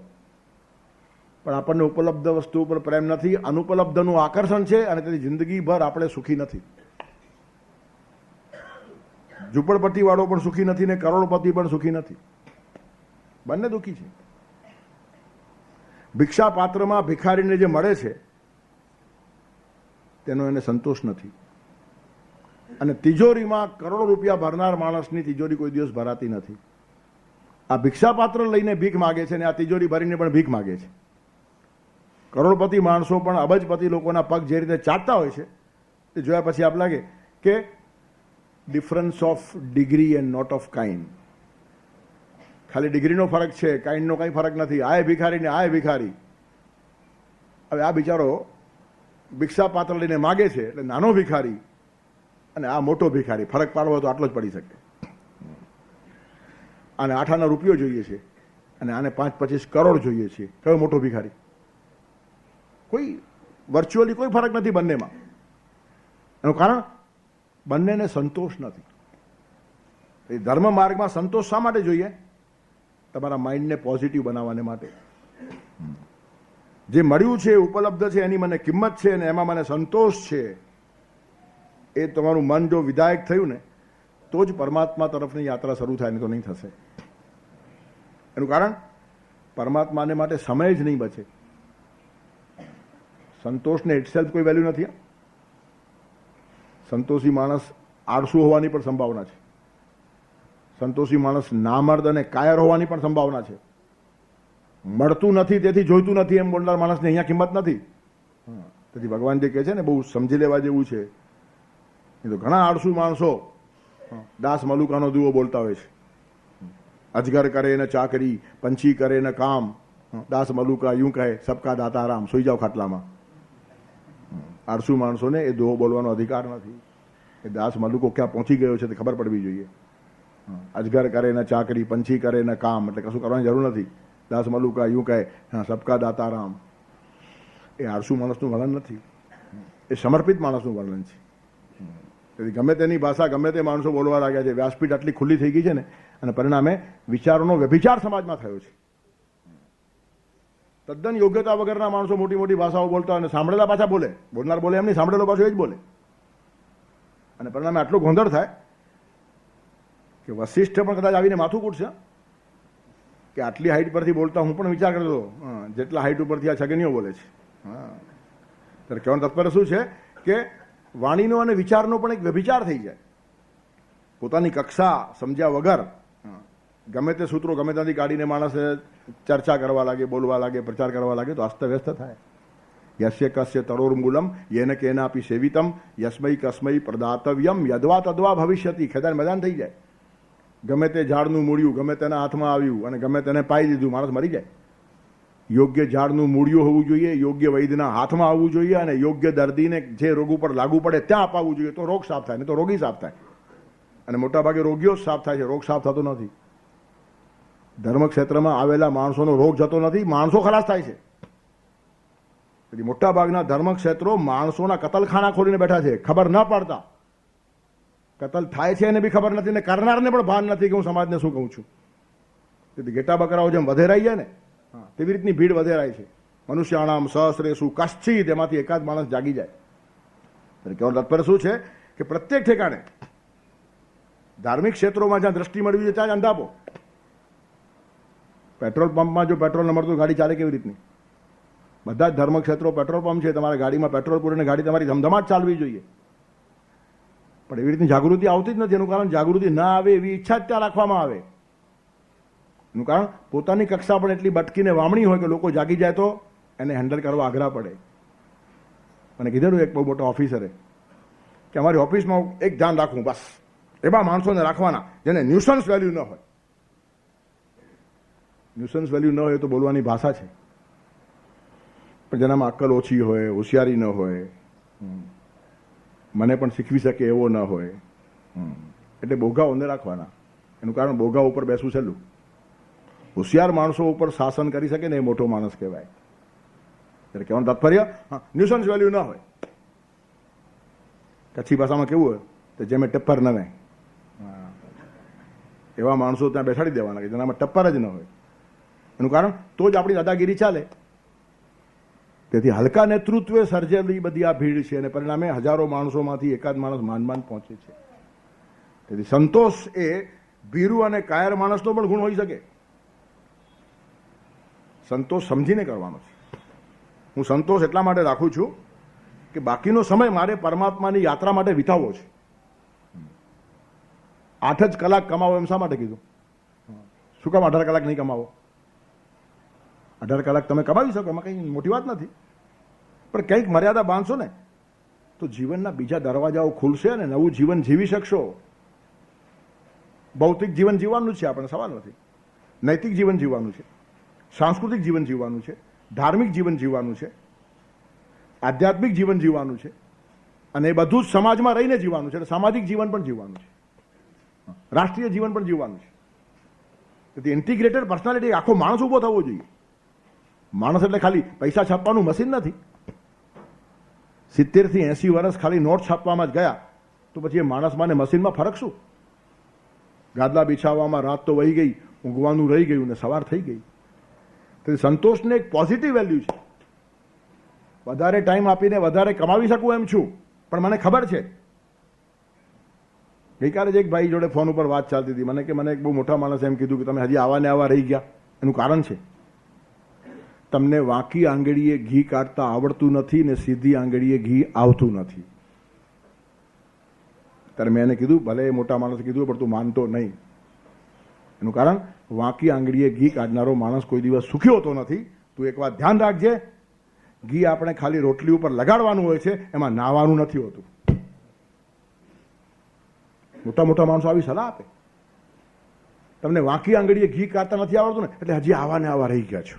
A: પણ આપણને ઉપલબ્ધ વસ્તુ ઉપર પ્રેમ નથી, અનુપલબ્ધનું આકર્ષણ છે, અને તેથી જિંદગીભર આપણે સુખી નથી. ઝૂંપડપટ્ટી વાળો પણ સુખી નથી ને કરોડપતિ પણ સુખી નથી. બંને દુઃખી છે. ભિક્ષા પાત્રમાં ભિખારીને જે મળે છે તેનો એને સંતોષ નથી. અને તિજોરીમાં કરોડો રૂપિયા ભરનાર માણસની તિજોરી કોઈ દિવસ ભરાતી નથી. આ ભિક્ષા પાત્ર લઈને ભીખ માગે છે ને આ તિજોરી ભરીને પણ ભીખ માગે છે. કરોડપતિ માણસો પણ અબજપતિ લોકોના પગ જે રીતે ચાટતા હોય છે તે જોયા પછી આપ લાગે કે difference of degree and not of kind. ખાલી ડિગ્રીનો ફરક છે, કાઇન્ડનો કંઈ ફરક નથી. આય ભિખારી ને આય ભિખારી. હવે આ બિચારો ભિક્ષા પાત્ર લઈને માગે છે એટલે નાનો ભિખારી અને આ મોટો ભિખારી, ફરક પાડવો તો આટલો જ પડી શકે. આને 8 આના રૂપિયો જોઈએ છે અને આને 5-25 કરોડ જોઈએ છે, કયો મોટો ભિખારી? કોઈ વર્ચ્યુઅલી કોઈ ફરક નથી બંનેમાં. એનું કારણ બંનેને સંતોષ નથી. એ ધર્મ માર્ગમાં સંતોષ શા માટે જોઈએ? તમારા માઇન્ડને પોઝિટિવ બનાવવાને માટે. જે મળ્યું છે, ઉપલબ્ધ છે, એની મને કિંમત છે અને એમાં મને સંતોષ છે, એ તમારું મન જો વિધાયક થયું ને તો જ પરમાત્મા તરફની યાત્રા શરૂ થાય, ને તો નહીં થશે. એનું કારણ પરમાત્માને માટે સમય જ નહીં બચે. સંતોષને ઇટસેલ્ફ કોઈ વેલ્યુ નથી. સંતોષી માણસ આળસુ હોવાની પણ સંભાવના છે. સંતોષી માણસ નામર્દ અને કાયર હોવાની પણ સંભાવના છે. મળતું નથી તેથી જોઈતું નથી એમ બોલનાર માણસને અહીંયા કિંમત નથી. તેથી ભગવાન જે કહે છે ને બહુ સમજી લેવા જેવું છે. એ તો ઘણા આળસુ માણસો દાસ મલુકાનો દુઓ બોલતા હોય છે. અજગર કરે ને ચાકરી, પંછી કરે ને કામ, દાસ મલુકા યું કહે સબકા દાતા રામ. સોઈ જાઓ ખાટલામાં. આળસુ માણસોને એ દુઓ બોલવાનો અધિકાર નથી. એ દાસ મલુકો ક્યાં પહોંચી ગયો છે તે ખબર પડવી જોઈએ. અજગર કરે ને ચાકરી, પંછી કરે ને કામ, એટલે કશું કરવાની જરૂર નથી. દાસ મલુકા યું કહે સબકા દાતા રામ. એ આળસુ માણસનું વર્ણન નથી, એ સમર્પિત માણસનું વર્ણન છે. તેથી ગમે તેની ભાષા ગમે તે માણસો બોલવા લાગ્યા છે. વ્યાસપીઠ આટલી ખુલ્લી થઈ ગઈ છે ને, અને પરિણામે વિચારોનો વ્યભિચાર સમાજમાં થયો છે. તદ્દન યોગ્યતા વગરના માણસો મોટી મોટી ભાષાઓ બોલતા અને સાંભળેલા પાછા બોલે. બોલનાર બોલે એમ નહીં, સાંભળેલો પાછો એ જ બોલે. અને પરિણામે આટલો ગોંધળ થાય કે વશિષ્ઠ પણ કદાચ આવીને માથું કૂટશે કે આટલી હાઈટ પરથી બોલતા હું પણ વિચાર કરતો જેટલા હાઈટ ઉપરથી આ છગનીઓ બોલે છે. ત્યારે કહેવાનું તાત્પર્ય શું છે કે વાણીનો અને વિચારનો પણ એક વ્યભિચાર થઈ જાય. પોતાની કક્ષા સમજ્યા વગર ગમે તે સૂત્રો ગમે ત્યાંથી કાઢીને માણસ ચર્ચા કરવા લાગે, બોલવા લાગે, પ્રચાર કરવા લાગે તો અસ્તવ્યસ્ત થાય. યસ્ય કસ્ય તરોર્મૂલમ યેન કેનાપી સેવિતમ યસ્મૈ કસ્મૈ પ્રદાતવ્યમ યદ્વા તદ્વા ભવિષ્યતિ. ખેદાન મેદાન થઈ જાય. ગમે તે ઝાડનું મૂળિયું ગમે તેના હાથમાં આવ્યું અને ગમે તેને પાઈ દીધું, માણસ મરી જાય. યોગ્ય ઝાડનું મૂળિયું હોવું જોઈએ, યોગ્ય વૈદ્યના હાથમાં આવવું જોઈએ અને યોગ્ય દર્દીને જે રોગ ઉપર લાગુ પડે ત્યાં અપાવવું જોઈએ, તો રોગ સાફ થાય, નહીં તો રોગી સાફ થાય. અને મોટાભાગે રોગીઓ જ સાફ થાય છે, રોગ સાફ થતો નથી. ધર્મક્ષેત્રમાં આવેલા માણસોનો રોગ જતો નથી, માણસો ખલાસ થાય છે. તેથી મોટાભાગના ધર્મક્ષેત્રો માણસોના કતલખાના ખોલીને બેઠા છે, ખબર ન પડતા. કતલ થાય છે એને બી ખબર નથી ને કરનારને પણ ભાન નથી કે હું સમાજને શું કહું છું. તેથી ઘેટા બકરાઓ જેમ વધેરાઈ જાય ને તેવી રીતની ભીડ વધેરાય છે. મનુષ્યાણામ સહસ્રેષુ કશ્ચિત, એમાંથી એકાદ માણસ જાગી જાય. કહેવાનું તાત્પર્ય શું છે કે પ્રત્યેક ઠેકાણે ધાર્મિક ક્ષેત્રોમાં જ્યાં દ્રષ્ટિ મળવી છે ત્યાં જ અંધાપો. પેટ્રોલ પંપમાં જો પેટ્રોલ ન મળતું ગાડી ચાલે કેવી રીતની? બધા જ ધર્મક્ષેત્રો પેટ્રોલ પંપ છે. તમારા ગાડીમાં પેટ્રોલ પૂરીને ગાડી તમારી ધમધમાટ ચાલવી જોઈએ. પણ એવી રીતની જાગૃતિ આવતી જ નથી. એનું કારણ જાગૃતિ ના આવે એવી ઈચ્છા જ ત્યાં રાખવામાં આવે. એનું કારણ પોતાની કક્ષા પણ એટલી બટકીને વામણી હોય કે લોકો જાગી જાય તો એને હેન્ડલ કરવા આગ્રહ પડે. મને કીધેલું એક બહુ મોટા ઓફિસરે કે અમારી ઓફિસમાં એક ધ્યાન રાખવું, બસ એવા માણસોને રાખવાના જેને ન્યુસન્સ વેલ્યુ ન હોય. ન્યુસન્સ વેલ્યુ ન હોય તો બોલવાની ભાષા છે, પણ જેનામાં અક્કલ ઓછી હોય, હોશિયારી ન હોય, મને પણ શીખવી શકે એવો ન હોય, એટલે બોઘાઓને રાખવાના. એનું કારણ બોઘા ઉપર બેસવું છેલ્લું. હોશિયાર માણસો ઉપર શાસન કરી શકે ને એ મોટો માણસ કહેવાય. એટલે કહેવાનું તાત્પર્ય ન્યુસન્સ વેલ્યુ ન હોય. કચ્છી ભાષામાં કેવું હોય તો જેમે ટપ્પર નવે, એવા માણસો ત્યાં બેસાડી દેવાના કે જેનામાં ટપ્પર જ ન હોય. એનું કારણ તો જ આપણી દાદાગીરી ચાલે. તેથી હલકા નેતૃત્વે સર્જેલી બધી આ ભીડ છે અને પરિણામે હજારો માણસોમાંથી એકાદ માણસ માંડ પહોંચે છે. તેથી સંતોષ એ ભીરુ અને કાયર માણસનો પણ ગુણ હોઈ શકે. સંતોષ સમજીને કરવાનો છે. હું સંતોષ એટલા માટે રાખું છું કે બાકીનો સમય મારે પરમાત્માની યાત્રા માટે વિતાવવો છે. 8 જ કલાક કમાવો એમ શા માટે કીધું? શું કામ 18 કલાક નહીં કમાવો? 18 કલાક તમે કમાવી શકો, એમાં કંઈ મોટી વાત નથી. પણ કંઈક મર્યાદા બાંધશો ને તો જીવનના બીજા દરવાજાઓ ખુલશે અને નવું જીવન જીવી શકશો. ભૌતિક જીવન જીવવાનું છે, આપણને સવાલ નથી. નૈતિક જીવન જીવવાનું છે, સાંસ્કૃતિક જીવન જીવવાનું છે, ધાર્મિક જીવન જીવવાનું છે, આધ્યાત્મિક જીવન જીવવાનું છે, અને એ બધું જ સમાજમાં રહીને જીવવાનું છે. એટલે સામાજિક જીવન પણ જીવવાનું છે, રાષ્ટ્રીય જીવન પણ જીવવાનું છે. તેથી ઇન્ટિગ્રેટેડ પર્સનાલિટી આખો માણસ ઊભો થવો જોઈએ. માણસ એટલે ખાલી પૈસા છાપવાનું મશીન નથી. 70 થી 80 વર્ષ ખાલી નોટ છાપવામાં જ ગયા તો પછી એ માણસમાં ને મશીનમાં ફરક શું? ગાદલા બિછાવવામાં રાત તો વહી ગઈ, ઊંઘવાનું રહી ગયું ને સવાર થઈ ગઈ. તેથી સંતોષને એક પોઝિટિવ વેલ્યુ છે. વધારે ટાઈમ આપીને વધારે કમાવી શકું એમ છું, પણ મને ખબર છે. ગઈકાલે જ એક ભાઈ જોડે ફોન ઉપર વાત ચાલતી હતી, મને એક બહુ મોટા માણસે એમ કીધું કે તમે હજી આવા ને આવા રહી ગયા. એનું કારણ છે તમને વાંકી આંગળીએ ઘી કાઢતા આવડતું નથી ને સીધી આંગળીએ ઘી આવતું નથી. ત્યારે મેં એને કીધું, ભલે મોટા માણસે કીધું પણ તું માનતો નહીં. એનું કારણ વાંકી આંગળીએ ઘી કાઢનારો માણસ કોઈ દિવસ સુખી હોતો નથી. તું એક વાત ધ્યાન રાખજે, ઘી આપણે ખાલી રોટલી ઉપર લગાડવાનું હોય છે, એમાં નાવાનું નથી હોતું. મોટા મોટા માણસો આવી સલાહ આપે, તમને વાંકી આંગળીએ ઘી કાઢતા નથી આવડતું ને એટલે હજી આવા ને આવા રહી ગયા છો.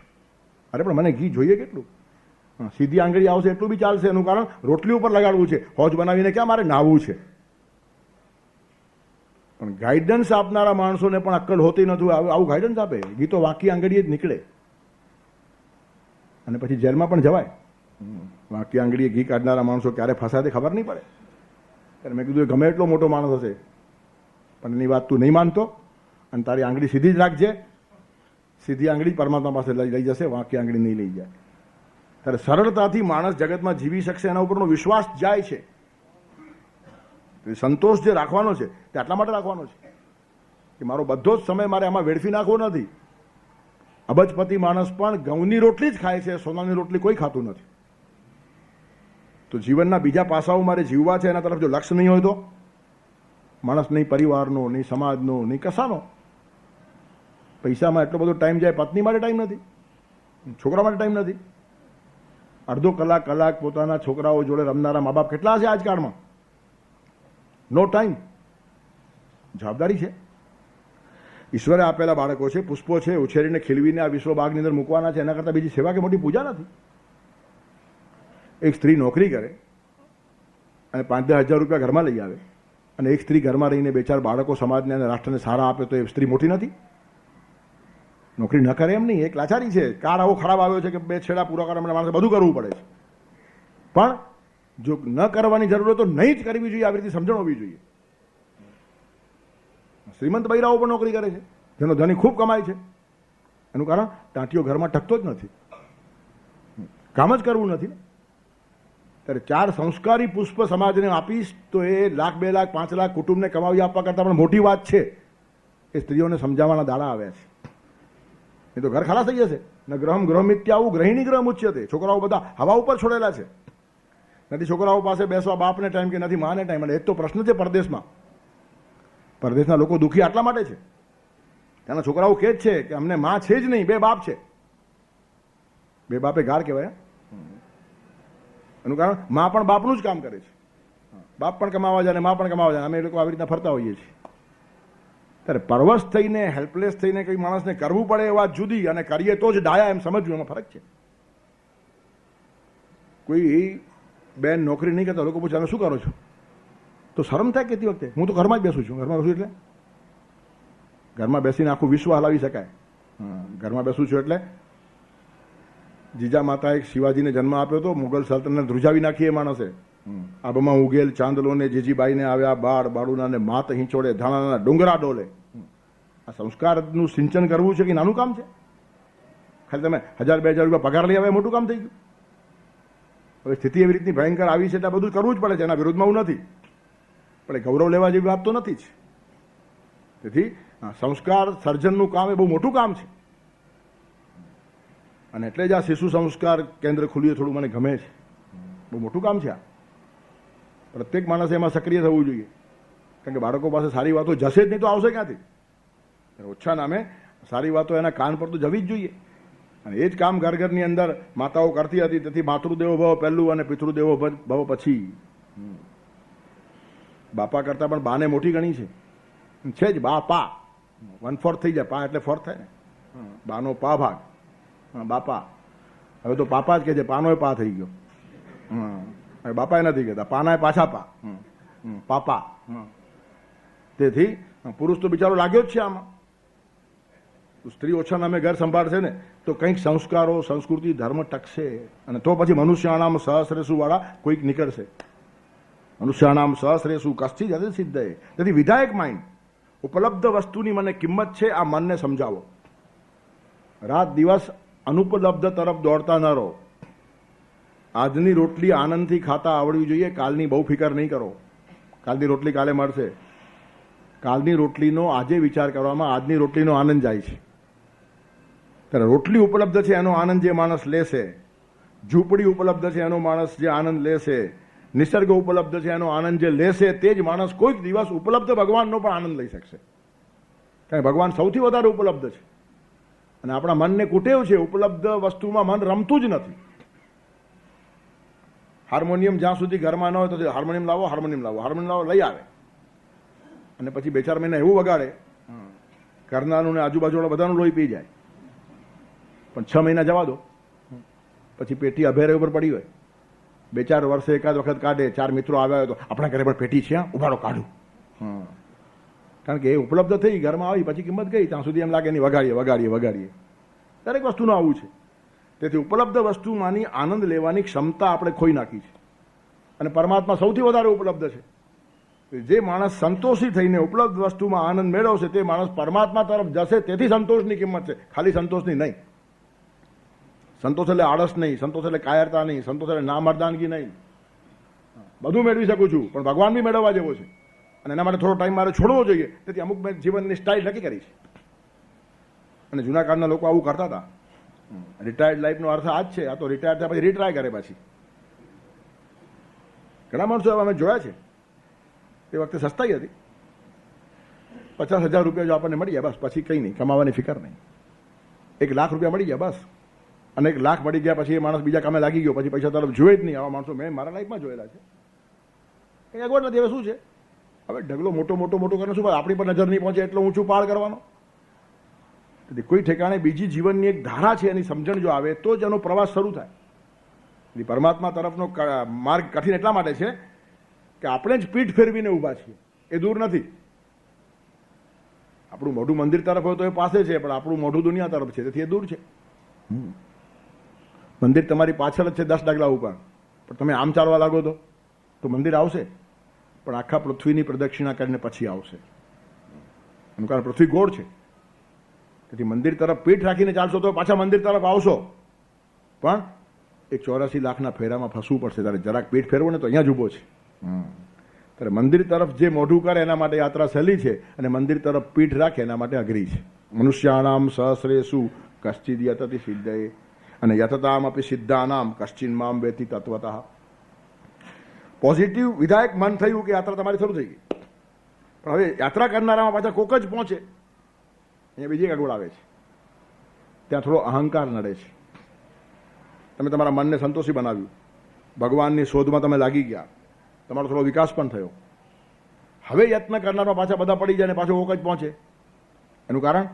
A: અરે પણ મને ઘી જોઈએ કેટલું? સીધી આંગળી આવશે એટલું બી ચાલશે. એનું કારણ રોટલી ઉપર લગાડવું છે, હોજ બનાવીને ક્યાં મારે નાવું છે. પણ ગાઈડન્સ આપનારા માણસોને પણ અક્કલ હોતી નથી. આવું ગાઈડન્સ આપે, ઘી તો વાંકી આંગળીએ જ નીકળે અને પછી જેલમાં પણ જવાય. વાંકી આંગળીએ ઘી કાઢનારા માણસો ક્યારે ફસાય ખબર નહીં પડે. ત્યારે મેં કીધું ગમે એટલો મોટો માણસ હશે પણ એની વાત તું નહીં માનતો અને તારી આંગળી સીધી જ રાખજે. સીધી આંગળી પરમાત્મા પાસે લઈ જશે, વાંકી આંગળી નહીં લઈ જાય. ત્યારે સરળતાથી માણસ જગતમાં જીવી શકશે, એના ઉપરનો વિશ્વાસ જાય છે. સંતોષ જે રાખવાનો છે તે આટલા માટે રાખવાનો છે કે મારો બધો જ સમય મારે આમાં વેડફી નાખવો નથી. અબજપતિ માણસ પણ ઘઉંની રોટલી જ ખાય છે, સોનાની રોટલી કોઈ ખાતું નથી. તો જીવનના બીજા પાસાઓ મારે જીવવા છે, એના તરફ જો લક્ષ્ય નહીં હોય તો માણસ નહીં પરિવારનો, નહીં સમાજનો, નહીં કશાનો. પૈસામાં એટલો બધો ટાઈમ જાય, પત્ની માટે ટાઈમ નથી, છોકરા માટે ટાઈમ નથી. અડધો કલાક પોતાના છોકરાઓ જોડે રમનારા મા બાપ કેટલા છે આજકાલમાં? નો ટાઈમ. જવાબદારી છે. ઈશ્વરે આપેલા બાળકો છે, પુષ્પો છે, ઉછેરીને ખીલવીને આ વિશ્વ બાગની અંદર મૂકવાના છે. એના કરતાં બીજી સેવા કે મોટી પૂજા નથી. એક સ્ત્રી નોકરી કરે અને 5-10 હજાર રૂપિયા ઘરમાં લઈ આવે અને એક સ્ત્રી ઘરમાં રહીને 2-4 બાળકો સમાજને અને રાષ્ટ્રને સારા આપે તો એ સ્ત્રી મોટી નથી? નોકરી ન કરે એમ નહીં, એક લાચારી છે. કાર આવો ખરાબ આવ્યો છે કે 2 છેડા પૂરા કરવા માટે માણસે બધું કરવું પડે છે. પણ જો ન કરવાની જરૂર હોય તો નહીં જ કરવી જોઈએ. આવી રીતે સમજણ હોવી જોઈએ. શ્રીમંત બૈરાઓ પણ નોકરી કરે છે, જેનો ધણી ખૂબ કમાય છે. એનું કારણ ટાંટીઓ ઘરમાં ટકતો જ નથી, કામ જ કરવું નથી ને. ત્યારે 4 સંસ્કારી પુષ્પ સમાજને આપીશ તો એ 1 લાખ, 2 લાખ, 5 લાખ કુટુંબને કમાવી આપવા કરતાં પણ મોટી વાત છે. એ સ્ત્રીઓને સમજાવવાના દાડા આવ્યા છે. એ તો ઘર ખલાસ થઈ જશે. ન ગ્રહમ ગ્રહમિત્યાવું ગ્રહિણી ગ્રહ મુચ્યતે. છોકરાઓ બધા હવા ઉપર છોડેલા છે. નથી છોકરાઓ પાસે બેસવા બાપને ટાઈમ કે નથી માને ટાઈમ. અને એ જ તો પ્રશ્ન છે પરદેશમાં. પરદેશના લોકો દુઃખી આટલા માટે છે, ત્યાંના છોકરાઓ કહે જ છે કે અમને માં છે જ નહીં, 2 બાપ છે. 2 બાપે ગાર કહેવાય. એનું કારણ માં પણ બાપનું જ કામ કરે છે. બાપ પણ કમાવા જાય અને માં પણ કમાવા જાય. અમે એ લોકો આવી રીતના ફરતા હોઈએ છીએ. ત્યારે પરવશ થઈને, હેલ્પલેસ થઈને કંઈ માણસને કરવું પડે એ વાત જુદી, અને કરીએ તો જ ડાયા એમ સમજવું, એમાં ફરક છે. કોઈ બેન નોકરી નહીં કરતા, લોકો પૂછે શું કરો છો તો શરમ થાય કહેતી વખતે. હું તો ઘરમાં જ બેસું છું. ઘરમાં બેસું એટલે ઘરમાં બેસીને આખું વિશ્વ હલાવી શકાય. ઘરમાં બેસું છું એટલે જીજા માતાએ શિવાજીને જન્મ આપ્યો હતો, મુગલ સલ્તનતને ધ્રુજાવી નાખી એ માણસે. આબમાં ઉગેલ ચાંદલોને જીજીબાઈને આવ્યા બાળ, બાળુનાને માત હિંચોડે, ધાણાના ડુંગરા ડોલે. આ સંસ્કારનું સિંચન કરવું છે કે નાનું કામ છે? ખાલી તમે 1000-2000 રૂપિયા પગાર લઈ આવે મોટું કામ થઈ ગયું? હવે સ્થિતિ એવી રીતની ભયંકર આવી છે એટલે બધું કરવું જ પડે છે. એના વિરુદ્ધમાં હું નથી, પણ એ ગૌરવ લેવા જેવી વાત તો નથી જ. તેથી સંસ્કાર સર્જનનું કામ એ બહુ મોટું કામ છે. અને એટલે જ આ શિશુ સંસ્કાર કેન્દ્ર ખુલ્યું થોડું મને ગમે છે. બહુ મોટું કામ છે આ. પ્રત્યેક માણસે એમાં સક્રિય થવું જોઈએ, કારણ કે બાળકો પાસે સારી વાતો જશે જ નહીં તો આવશે ક્યાંથી? ઓછા નામે સારી વાતો એના કાન પર તો જવી જ જોઈએ. અને એ જ કામ ઘર ઘરની અંદર માતાઓ કરતી હતી. તેથી માતૃદેવો ભવ પહેલું અને પિતૃદેવો ભવ પછી. બાપા કરતાં પણ બાને મોટી ગણી છે જ. બાપા 1/4 થઈ જાય, પા એટલે 4 થાય ને. બાનો પા ભાગ બાપા. હવે તો પાપા જ કહે છે, પાનો પા થઈ ગયો. હવે બાપા એ નથી કહેતા, પાના પાછા પા, પાપા. તેથી પુરુષ તો બિચારો લાગ્યો જ છે આમાં. સ્ત્રી ઓછા નામે ઘર સંભાળશે ને તો કંઈક સંસ્કારો, સંસ્કૃતિ, ધર્મ ટકશે, અને તો પછી મનુષ્યાણામ સહસ્રેસુ વાળા કોઈક નીકળશે. મનુષ્યાણામ સહસ્રેસુ કશ્ચિદ યદિ સિદ્ધયે. તેથી વિધાયક માઇન્ડ, ઉપલબ્ધ વસ્તુની મને કિંમત છે, આ મનને સમજાવો. રાત દિવસ અનુપલબ્ધ તરફ દોડતા ન રહો. આજની રોટલી આનંદથી ખાતા આવડવી જોઈએ, કાલની બહુ ફિકર નહીં કરો. કાલની રોટલી કાલે મળશે. કાલની રોટલીનો આજે વિચાર કરવામાં આજની રોટલીનો આનંદ જાય છે. ત્યારે રોટલી ઉપલબ્ધ છે એનો આનંદ જે માણસ લેશે, ઝૂંપડી ઉપલબ્ધ છે એનો માણસ જે આનંદ લેશે, નિસર્ગ ઉપલબ્ધ છે એનો આનંદ જે લેશે, તે જ માણસ કોઈક દિવસ ઉપલબ્ધ ભગવાનનો પણ આનંદ લઈ શકશે. કારણ કે ભગવાન સૌથી વધારે ઉપલબ્ધ છે. અને આપણા મનને કુટેવ છે, ઉપલબ્ધ વસ્તુમાં મન રમતું જ નથી. હાર્મોનિયમ જ્યાં સુધી ઘરમાં ન હોય તો હાર્મોનિયમ લાવો, હાર્મોનિયમ લાવો, હાર્મોનિયમ લાવો લઈ આવે, અને પછી 2-4 મહિના એવું વગાડે, કરનારનું ને આજુબાજુવાળા બધાનું લોહી પી જાય. પણ 6 મહિના જવા દો, પછી પેટી અભેરે ઉપર પડી હોય. 2-4 વર્ષે એકાદ વખત કાઢે, 4 મિત્રો આવ્યા હોય તો આપણા ઘરે પણ પેટી છે, ઉભારો કાઢું. કારણ કે એ ઉપલબ્ધ થઈ, ઘરમાં આવી, પછી કિંમત ગઈ, ત્યાં સુધી એમ લાગે નહીં, વગાડીએ વગાડીએ વગાડીએ. દરેક વસ્તુનું આવું છે. તેથી ઉપલબ્ધ વસ્તુમાંની આનંદ લેવાની ક્ષમતા આપણે ખોઈ નાખી છે. અને પરમાત્મા સૌથી વધારે ઉપલબ્ધ છે. જે માણસ સંતોષી થઈને ઉપલબ્ધ વસ્તુમાં આનંદ મેળવશે તે માણસ પરમાત્મા તરફ જશે. તેથી સંતોષની કિંમત છે, ખાલી સંતોષની નહીં. સંતોષ એટલે આળસ નહીં, સંતોષ એટલે કાયરતા નહીં, સંતોષ એટલે નામર્દાનગી નહીં. બધું મેળવી શકું છું, પણ ભગવાન બી મેળવવા જેવો છે, અને એના માટે થોડો ટાઈમ મારે છોડવો જોઈએ. તેથી અમુક મેં જીવનની સ્ટાઇલ નક્કી કરી છે. અને જૂના કાળના લોકો આવું કરતા હતા. રિટાયર્ડ લાઈફનો અર્થ આ જ છે. આ તો રિટાયર થયા પછી રીટ્રાય કરે. પછી ઘણા માણસો અમે જોયા છે, તે વખતે સસ્તાઈ હતી. 50,000 રૂપિયા જો આપણને મળી ગયા બસ, પછી કંઈ નહીં, કમાવાની ફિકર નહીં. 1 લાખ રૂપિયા મળી ગયા બસ, અને 1 લાખ મળી ગયા પછી એ માણસ બીજા કામે લાગી ગયો, પછી પૈસા તરફ જોયે જ નહીં. આવા માણસો મેં મારા લાઈફમાં જોયેલા છે. કંઈ અગવડ નથી. હવે શું છે, હવે ઢગલો મોટો મોટો મોટો કરીને શું, આપણી પર નજર નહીં પહોંચે એટલો ઊંચું પાળ કરવાનો. કોઈ ઠેકાણે બીજી જીવનની એક ધારા છે, એની સમજણ જો આવે તો જ એનો પ્રવાસ શરૂ થાય. પરમાત્મા તરફનો માર્ગ કઠિન એટલા માટે છે કે આપણે જ પીઠ ફેરવીને ઊભા છીએ, એ દૂર નથી. આપણું મોઢું મંદિર તરફ હોય તો એ પાસે છે, પણ આપણું મોઢું દુનિયા તરફ છે, તેથી એ દૂર છે. મંદિર તમારી પાછળ જ છે 10 ડગલા ઉપર, પણ તમે આમ ચાલવા લાગો તો મંદિર આવશે, પણ આખા પૃથ્વીની પ્રદક્ષિણા કરીને પછી આવશે. એનું કારણ પૃથ્વી ગોળ છે. તેથી મંદિર તરફ પીઠ રાખીને ચાલશો તો પાછા મંદિર તરફ આવશો, પણ એક 84 લાખના ફેરામાં ફસવું પડશે. ત્યારે જરાક પીઠ ફેરવો ને તો અહીંયા જ ઊભો છે. ત્યારે મંદિર તરફ જે મોઢું કરે એના માટે યાત્રા સહેલી છે, અને મંદિર તરફ પીઠ રાખે એના માટે અઘરી છે. મનુષ્યાણામ સહસ્રેસુ કશ્ચિદ યતતિ સિદ્ધયે, અને યતતામ અપી સિદ્ધાનામ કશ્ચિન મામ વેતિ તત્વતઃ. પોઝિટિવ વિધાયક મન થયું કે યાત્રા તમારી શરૂ થઈ ગઈ. પણ હવે યાત્રા કરનારામાં પાછા કોક જ પહોંચે. અહીંયા બીજી એક અગવડ આવે છે. ત્યાં થોડો અહંકાર નડે છે. તમે તમારા મનને સંતોષી બનાવ્યું, ભગવાનની શોધમાં તમે લાગી ગયા, તમારો થોડો વિકાસ પણ થયો. હવે યત્ન કરનારમાં પાછા બધા પડી જાય ને પાછો કોક જ પહોંચે. એનું કારણ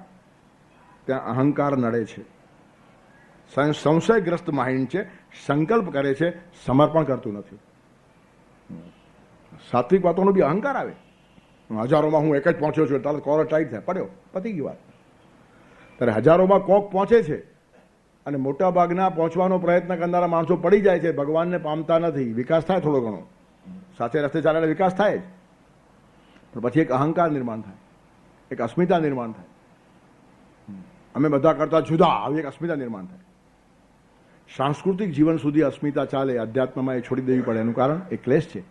A: ત્યાં અહંકાર નડે છે. સંશયગ્રસ્ત માઇન્ડ છે, સંકલ્પ કરે છે, સમર્પણ કરતું નથી. સાત્વિક વાતોનો બી અહંકાર આવે. હજારોમાં હું એક જ પહોંચ્યો છું, તારે કોલર ટાઈટ થાય, પડ્યો, પતી ગઈ વાત. ત્યારે હજારોમાં કોક પહોંચે છે, અને મોટા ભાગના પહોંચવાનો પ્રયત્ન કરનારા માણસો પડી જાય છે, ભગવાનને પામતા નથી. વિકાસ થાય થોડો ઘણો, સાચે રસ્તે ચાલે વિકાસ થાય જ, પણ પછી એક અહંકાર નિર્માણ થાય, એક અસ્મિતા નિર્માણ થાય. અમે બધા કરતા જુદા, આવી એક અસ્મિતા નિર્માણ થાય. સાંસ્કૃતિક જીવન સુધી અસ્મિતા ચાલે, અધ્યાત્મમાં એ છોડી દેવી પડે. એનું કારણ એ ક્લેશ છે.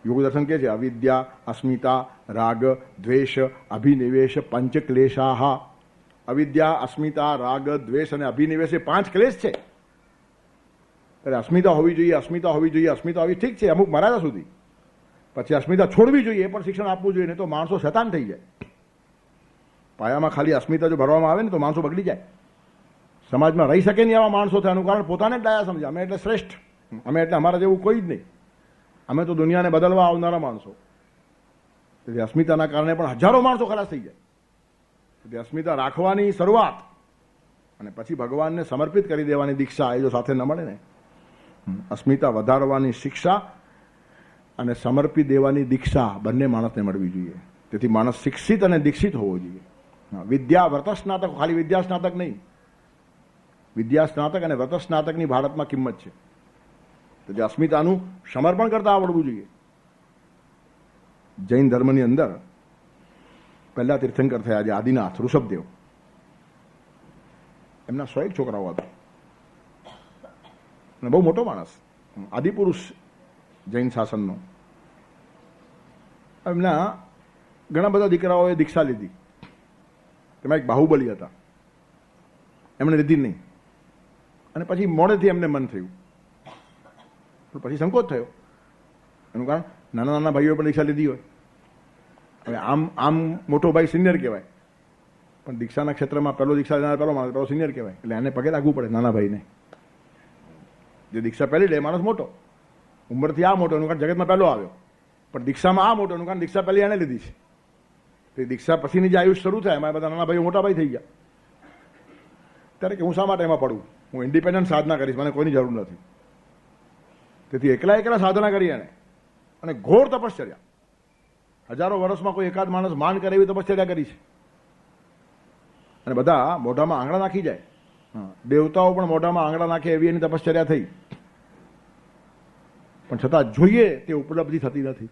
A: યોગ દર્શન કહે છે અવિદ્યા, અસ્મિતા, રાગ, દ્વેષ, અભિનિવેશ, પંચ ક્લેશાહ. અવિદ્યા, અસ્મિતા, રાગ, દ્વેષ અને અભિનિવેશ એ 5 ક્લેશ છે. ત્યારે અસ્મિતા હોવી જોઈએ, અસ્મિતા હોવી જોઈએ, અસ્મિતા હોવી ઠીક છે અમુક મર્યાદા સુધી, પછી અસ્મિતા છોડવી જોઈએ, એ પણ શિક્ષણ આપવું જોઈએ, નહીં તો માણસો શેતાન થઈ જાય. પાયામાં ખાલી અસ્મિતા જો ભરવામાં આવે ને તો માણસો બગડી જાય. સમાજમાં રહી શકે નહીં આવા માણસો થયાનું કારણ પોતાને જ ડાયા સમજે. અમે એટલે શ્રેષ્ઠ, અમે એટલે અમારા જેવું કોઈ જ નહીં, અમે તો દુનિયાને બદલવા આવનારા માણસો. તેથી અસ્મિતાના કારણે પણ હજારો માણસો ખલાસ થઈ જાય. તેથી અસ્મિતા રાખવાની શરૂઆત અને પછી ભગવાનને સમર્પિત કરી દેવાની દીક્ષા, એ જો સાથે ન મળે ને, અસ્મિતા વધારવાની શિક્ષા અને સમર્પિત દેવાની દીક્ષા બંને માણસને મળવી જોઈએ. તેથી માણસ શિક્ષિત અને દીક્ષિત હોવો જોઈએ. વિદ્યા વ્રત સ્નાતક, ખાલી વિદ્યા સ્નાતક નહીં, વિદ્યા સ્નાતક અને વ્રત સ્નાતકની ભારતમાં કિંમત છે. તો જે અસ્મિતાનું સમર્પણ કરતા આવડવું જોઈએ. જૈન ધર્મની અંદર પહેલા તીર્થંકર થયા જે આદિનાથ ઋષભદેવ, એમના 101 છોકરાઓ હતા અને બહુ મોટો માણસ, આદિપુરુષ જૈન શાસનનો. એમના ઘણા બધા દીકરાઓએ દીક્ષા લીધી. તેમાં એક બાહુબલી હતા, એમણે લીધી નહીં અને પછી મોડેથી એમને મન થયું, પછી સંકોચ થયો. એનું કારણ નાના નાના ભાઈઓએ પણ દીક્ષા લીધી હોય. હવે આમ મોટો ભાઈ સિનિયર કહેવાય, પણ દીક્ષાના ક્ષેત્રમાં પહેલો દીક્ષા લેનાર પહેલો માણસ, પહેલો સિનિયર કહેવાય, એટલે એને પગે લાગવું પડે નાના ભાઈને. જે દીક્ષા પહેલી લે માણસ મોટો, ઉંમરથી આ મોટો, એનું કારણ જગતમાં પહેલો આવ્યો, પણ દીક્ષામાં આ મોટો, એનું કારણ દીક્ષા પહેલી એને લીધી છે. તે દીક્ષા પછીની જે આયુષ શરૂ થાય એમાં બધા નાના ભાઈઓ મોટા ભાઈ થઈ ગયા. ત્યારે કે હું શા માટે એમાં પડું, હું ઇન્ડિપેન્ડન્ટ સાધના કરીશ, મને કોઈની જરૂર નથી. તેથી એકલા એકલા સાધના કરી એને, અને ઘોર તપશ્ચર્યા, હજારો વર્ષમાં કોઈ એકાદ માણસ માંડ કરે એવી તપશ્ચર્યા કરી છે. અને બધા મોઢામાં આંગળા નાખી જાય, દેવતાઓ પણ મોઢામાં આંગળા નાખે એવી એની તપશ્ચર્યા થઈ, પણ છતાં જોઈએ તે ઉપલબ્ધિ થતી નથી,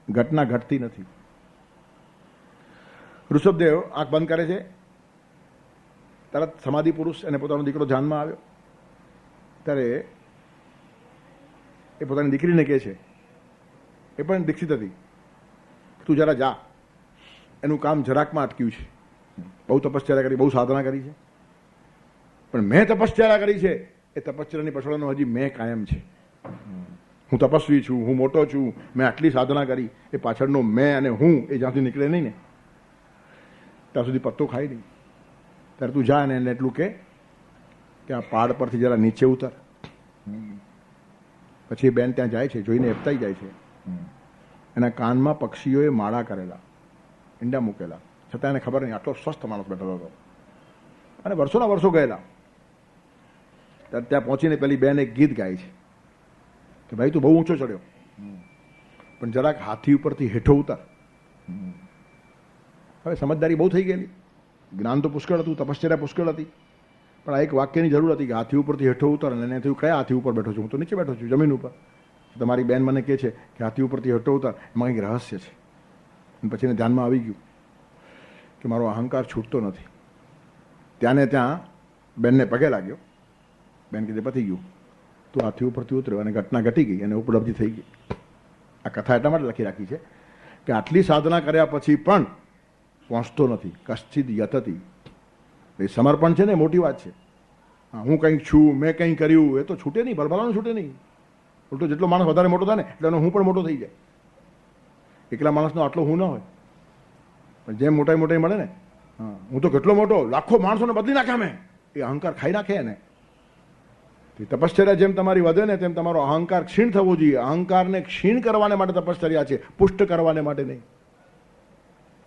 A: ઘટના ઘટતી નથી. ઋષભદેવ આંખ બંધ કરે છે, તરત સમાધિ પુરુષ અને પોતાનો દીકરો ધ્યાનમાં આવ્યો. ત્યારે એ પોતાની દીકરીને કહે છે, એ પણ દીક્ષિત હતી, તું જરા જા, એનું કામ જરાકમાં અટક્યું છે. બહુ તપશ્ચર્યા કરી, બહુ સાધના કરી છે, પણ મેં તપશ્ચર્યા કરી છે એ તપશ્ચર્યાની પાછળનો હજી મેં કાયમ છે. હું તપસ્વી છું, હું મોટો છું, મેં આટલી સાધના કરી, એ પાછળનો મેં અને હું એ જ્યાંથી નીકળે નહીં ને ત્યાં સુધી પત્તો ખાય નહીં. ત્યારે તું જા ને એને એટલું કે આ પહાડ પરથી જરા નીચે ઉતર. પછી એ બેન ત્યાં જાય છે, જોઈને એપતાઈ જાય છે. એના કાનમાં પક્ષીઓએ માળા કરેલા, ઈંડા મૂકેલા, છતાં એને ખબર નહીં આટલો સ્વસ્થ માણસ બેઠો હતો. અને વર્ષોના વર્ષો ગયેલા. ત્યારે ત્યાં પહોંચીને પેલી બેન એક ગીત ગાય છે કે ભાઈ તું બહુ ઊંચો ચડ્યો, પણ જરાક હાથી ઉપરથી હેઠો ઉતાર. હવે સમજદારી બહુ થઈ ગયેલી, જ્ઞાન તો પુષ્કળ હતું, તપશ્ચર્યા પુષ્કળ હતી, પણ આ એક વાક્યની જરૂર હતી કે હાથી ઉપરથી હેઠો ઉતાર. અને એને થયું કયા હાથી ઉપર બેઠો છું, હું તો નીચે બેઠો છું જમીન ઉપર. તમારી બેન મને કહે છે કે હાથી ઉપરથી હેઠો ઉતાર, એમાં કંઈક રહસ્ય છે. પછી એને ધ્યાનમાં આવી ગયું કે મારો અહંકાર છૂટતો નથી. ત્યાં ને ત્યાં બેનને પગે લાગ્યો. બેન કીધે પતી ગયું, તું હાથી ઉપરથી ઉતર્યો અને ઘટના ઘટી ગઈ અને ઉપલબ્ધિ થઈ ગઈ. આ કથા એટલા માટે લખી રાખી છે કે આટલી સાધના કર્યા પછી પણ પહોંચતો નથી. કશ્ચિદ યતતી, એ સમર્પણ છે ને મોટી વાત છે. હા, હું કંઈક છું, મેં કંઈ કર્યું, એ તો છૂટે નહીં, ભરભરાનું છૂટે નહીં. ઉલટો જેટલો માણસ વધારે મોટો થાય ને એટલે એનો હું પણ મોટો થઈ જાય. એકલા માણસનો આટલો હું ન હોય, પણ જેમ મોટાઈ મોટાઈ મળે ને, હા હું તો કેટલો મોટો, લાખો માણસોને બદલી નાખ્યા મેં, એ અહંકાર ખાઈ નાખે એને. તપશ્ચર્યા જેમ તમારી વધે ને તેમ તમારો અહંકાર ક્ષીણ થવો જોઈએ. અહંકારને ક્ષીણ કરવાને માટે તપશ્ચર્યા છે, પુષ્ટ કરવાને માટે નહીં.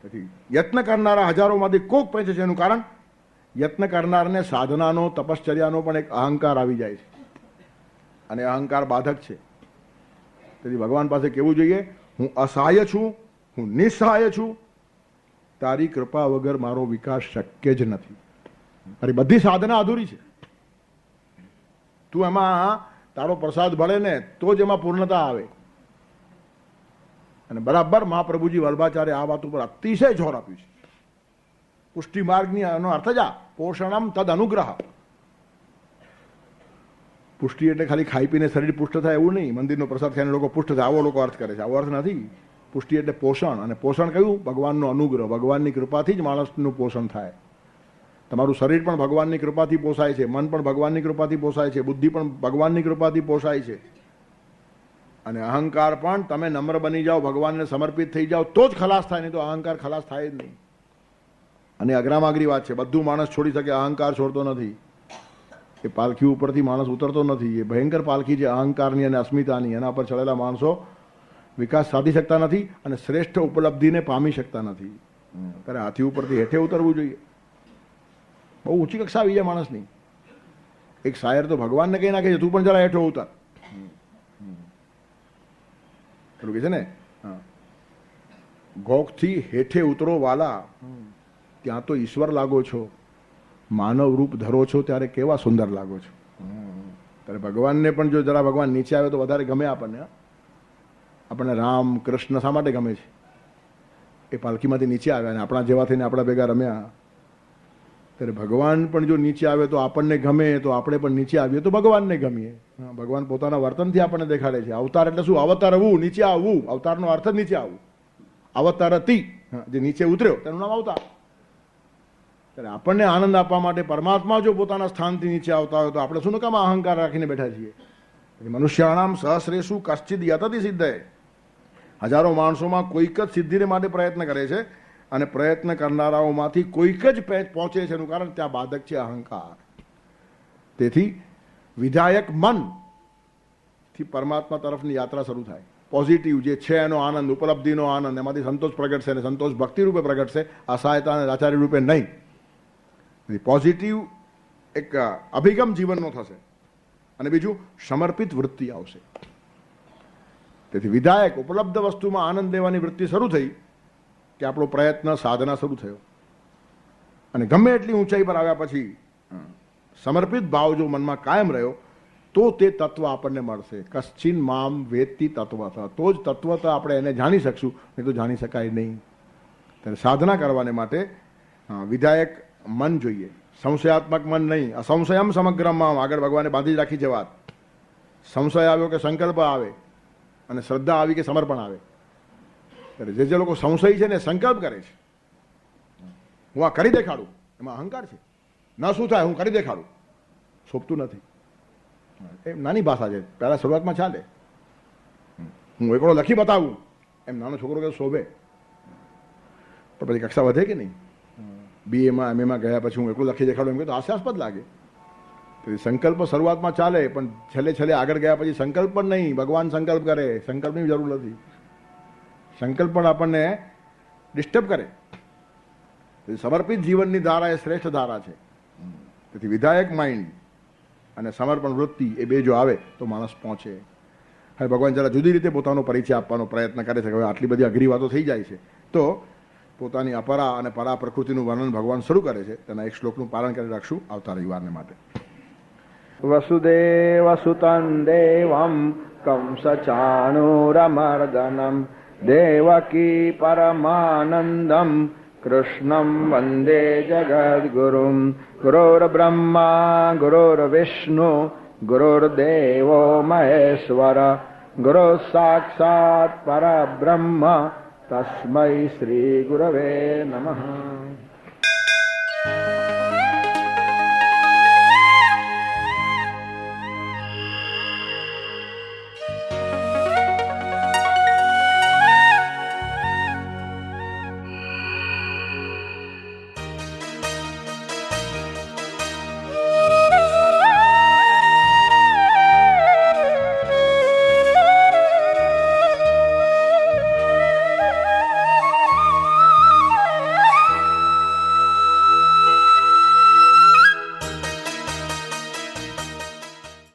A: તેથી યત્ન કરનારા હજારોમાંથી કોક પહોંચે છે. એનું કારણ યત્ન કરનારને સાધનાનો, તપશ્ચર્યાનો પણ એક અહંકાર આવી જાય છે, અને અહંકાર બાધક છે. તેથી ભગવાન પાસે કહેવું જોઈએ, હું અસહાય છું, હું નિસહાય છું, તારી કૃપા વગર મારો વિકાસ શક્ય જ નથી. મારી બધી સાધના અધૂરી છે. તું એમાં તારો પ્રસાદ ભળે ને તો જ એમાં પૂર્ણતા આવે. અને બરાબર મહાપ્રભુજી વલ્ભાચાર્ય આ વાત ઉપર અતિશય જોર આપ્યું છે. પુષ્ટિ માર્ગની એનો અર્થ જ આ પોષણમ તદ અનુગ્રહ. પુષ્ટિ એટલે ખાલી ખાઈ પીને શરીર પુષ્ટ થાય એવું નહીં, મંદિરનો પ્રસાદ ખાઈને લોકો પુષ્ટ થાય આવો લોકો અર્થ કરે છે. આવો અર્થ નથી. પુષ્ટિ એટલે પોષણ, અને પોષણ કયું? ભગવાનનો અનુગ્રહ. ભગવાનની કૃપાથી જ માણસનું પોષણ થાય. તમારું શરીર પણ ભગવાનની કૃપાથી પોષાય છે, મન પણ ભગવાનની કૃપાથી પોષાય છે, બુદ્ધિ પણ ભગવાનની કૃપાથી પોષાય છે. અને અહંકાર પણ તમે નમ્ર બની જાઓ, ભગવાનને સમર્પિત થઈ જાઓ તો જ ખલાસ થાય, નહીં તો અહંકાર ખલાસ થાય જ નહીં. અને અઘરામાં અઘરી વાત છે, બધું માણસ છોડી શકે, અહંકાર છોડતો નથી. એ પાલખી ઉપરથી માણસ ઉતરતો નથી. એ ભયંકર પાલખી છે અહંકારની અને અસ્મિતાની. એના પર ચડેલા માણસો વિકાસ સાધી શકતા નથી અને શ્રેષ્ઠ ઉપલબ્ધિને પામી શકતા નથી. ત્યારે હાથી ઉપરથી હેઠે ઉતરવું જોઈએ. બહુ ઊંચી કક્ષા આવી જાય માણસની. એક શાયર તો ભગવાનને કહી નાખે છે, તું પણ જરા હેઠો ઉતાર. પેલું કહે છે ને, ગોખથી હેઠે ઉતરો વાલા, ત્યાં તો ઈશ્વર લાગો છો, માનવ રૂપ ધરો છો ત્યારે કેવા સુંદર લાગો છો. ત્યારે ભગવાનને પણ જો જરા ભગવાન નીચે આવે તો વધારે ગમે આપણને. આપણને રામ કૃષ્ણ શા માટે ગમે છે? એ પાલખીમાંથી નીચે આવ્યા અને આપણા જેવા થઈને આપણા ભેગા રમ્યા. ત્યારે ભગવાન પણ જો નીચે આવે તો આપણને ગમે, તો આપણે પણ નીચે આવીએ તો ભગવાનને ગમીએ. ભગવાન પોતાના વર્તનથી આપણને દેખાડે છે. અવતાર એટલે શું? અવતરવું, નીચે આવવું. અવતારનો અર્થ જ નીચે આવવું. અવતરતી, જે નીચે ઉતર્યો તેનું નામ અવતાર. ત્યારે આપણને આનંદ આપવા માટે પરમાત્મા જો પોતાના સ્થાનથી નીચે આવતા હોય તો આપણે શું કામ અહંકાર રાખીને બેઠા છીએ? મનુષ્યાણામ સહસ્રેષુ કશ્ચિદ યતતિ સિદ્ધે. હજારો માણસોમાં કોઈક જ સિદ્ધિને માટે પ્રયત્ન કરે છે અને પ્રયત્ન કરનારાઓમાંથી કોઈક જ પહોંચે છે. એનું કારણ ત્યાં બાધક છે અહંકાર. તેથી વિધાયક મનથી પરમાત્મા તરફની યાત્રા શરૂ થાય. પોઝિટિવ જે છે એનો આનંદ, ઉપલબ્ધિનો આનંદ, એમાંથી સંતોષ પ્રગટશે અને સંતોષ ભક્તિ રૂપે પ્રગટશે, અસહાયતા અને લાચારી રૂપે નહીં. પોઝિટિવ એક અભિગમ જીવનનો થશે અને બીજું સમર્પિત વૃત્તિ આવશે. તેથી વિધાયક ઉપલબ્ધ વસ્તુમાં આનંદ લેવાની વૃત્તિ શરૂ થઈ કે આપણો પ્રયત્ન સાધના શરૂ થયો. અને ગમે એટલી ઊંચાઈ પર આવ્યા પછી સમર્પિત ભાવ જો મનમાં કાયમ રહ્યો તો તે તત્વ આપણને મળશે. કશ્ચિન મામ વેત્તિ તત્વત. તો જ તત્વત આપણે એને જાણી શકશું, નહીં તો જાણી શકાય નહીં. ત્યારે સાધના કરવાને માટે વિધાયક મન જોઈએ, સંશયાત્મક મન નહીં. અસંશયમ સમગ્રમાં આગળ ભગવાને બાંધી જ રાખી છે વાત. સંશય આવ્યો કે સંકલ્પ આવે, અને શ્રદ્ધા આવી કે સમર્પણ આવે. ત્યારે જે લોકો સંશય છે ને સંકલ્પ કરે છે, હું આ કરી દેખાડું, એમાં અહંકાર છે. ન શું થાય હું કરી દેખાડું, શોભતું નથી. એ નાની ભાષા છે, પહેલા શરૂઆતમાં ચાલે. હું એકડો લખી બતાવું એમ નાનો છોકરો કે શોભે, પણ પછી કક્ષા વધે કે નહીં? BA માં MA ગયા પછી હું એકલું લખી દેખાડું એમ કે તો હાસ્યાસ્પદ લાગે. તેથી સંકલ્પ શરૂઆતમાં ચાલે, પણ છેલ્લે આગળ ગયા પછી સંકલ્પ પણ નહીં, ભગવાન સંકલ્પ કરે. સંકલ્પની જરૂર નથી. સંકલ્પ પણ આપણને ડિસ્ટર્બ કરે. સમર્પિત જીવનની ધારા એ શ્રેષ્ઠ ધારા છે. તેથી વિધાયક માઇન્ડ અને સમર્પણ વૃત્તિ એ બે જો આવે તો માણસ પહોંચે. હવે ભગવાન જરા જુદી રીતે પોતાનો પરિચય આપવાનો પ્રયત્ન કરે છે. હવે આટલી બધી અઘરી વાતો થઈ જાય છે તો પોતાની અપરા અને પરા પ્રકૃતિનું વર્ણન ભગવાન શરૂ કરે છે. તેના એક શ્લોકનું પારણ કરી રાખશું આવતા રવિવારને માટે.
B: વસુદેવ સુતં દેવં કંસચાણૂરમર્દનમ દેવકી પરમાનંદમ કૃષ્ણં વંદે જગદ્ગુરુમ. ગુરુર્બ્રહ્મા ગુરુર્વિષ્ણુ ગુરુર્દેવો મહેશ્વર ગુરુ સાક્ષાત પરબ્રહ્મ તસ્મૈ શ્રી ગુરવે નમઃ.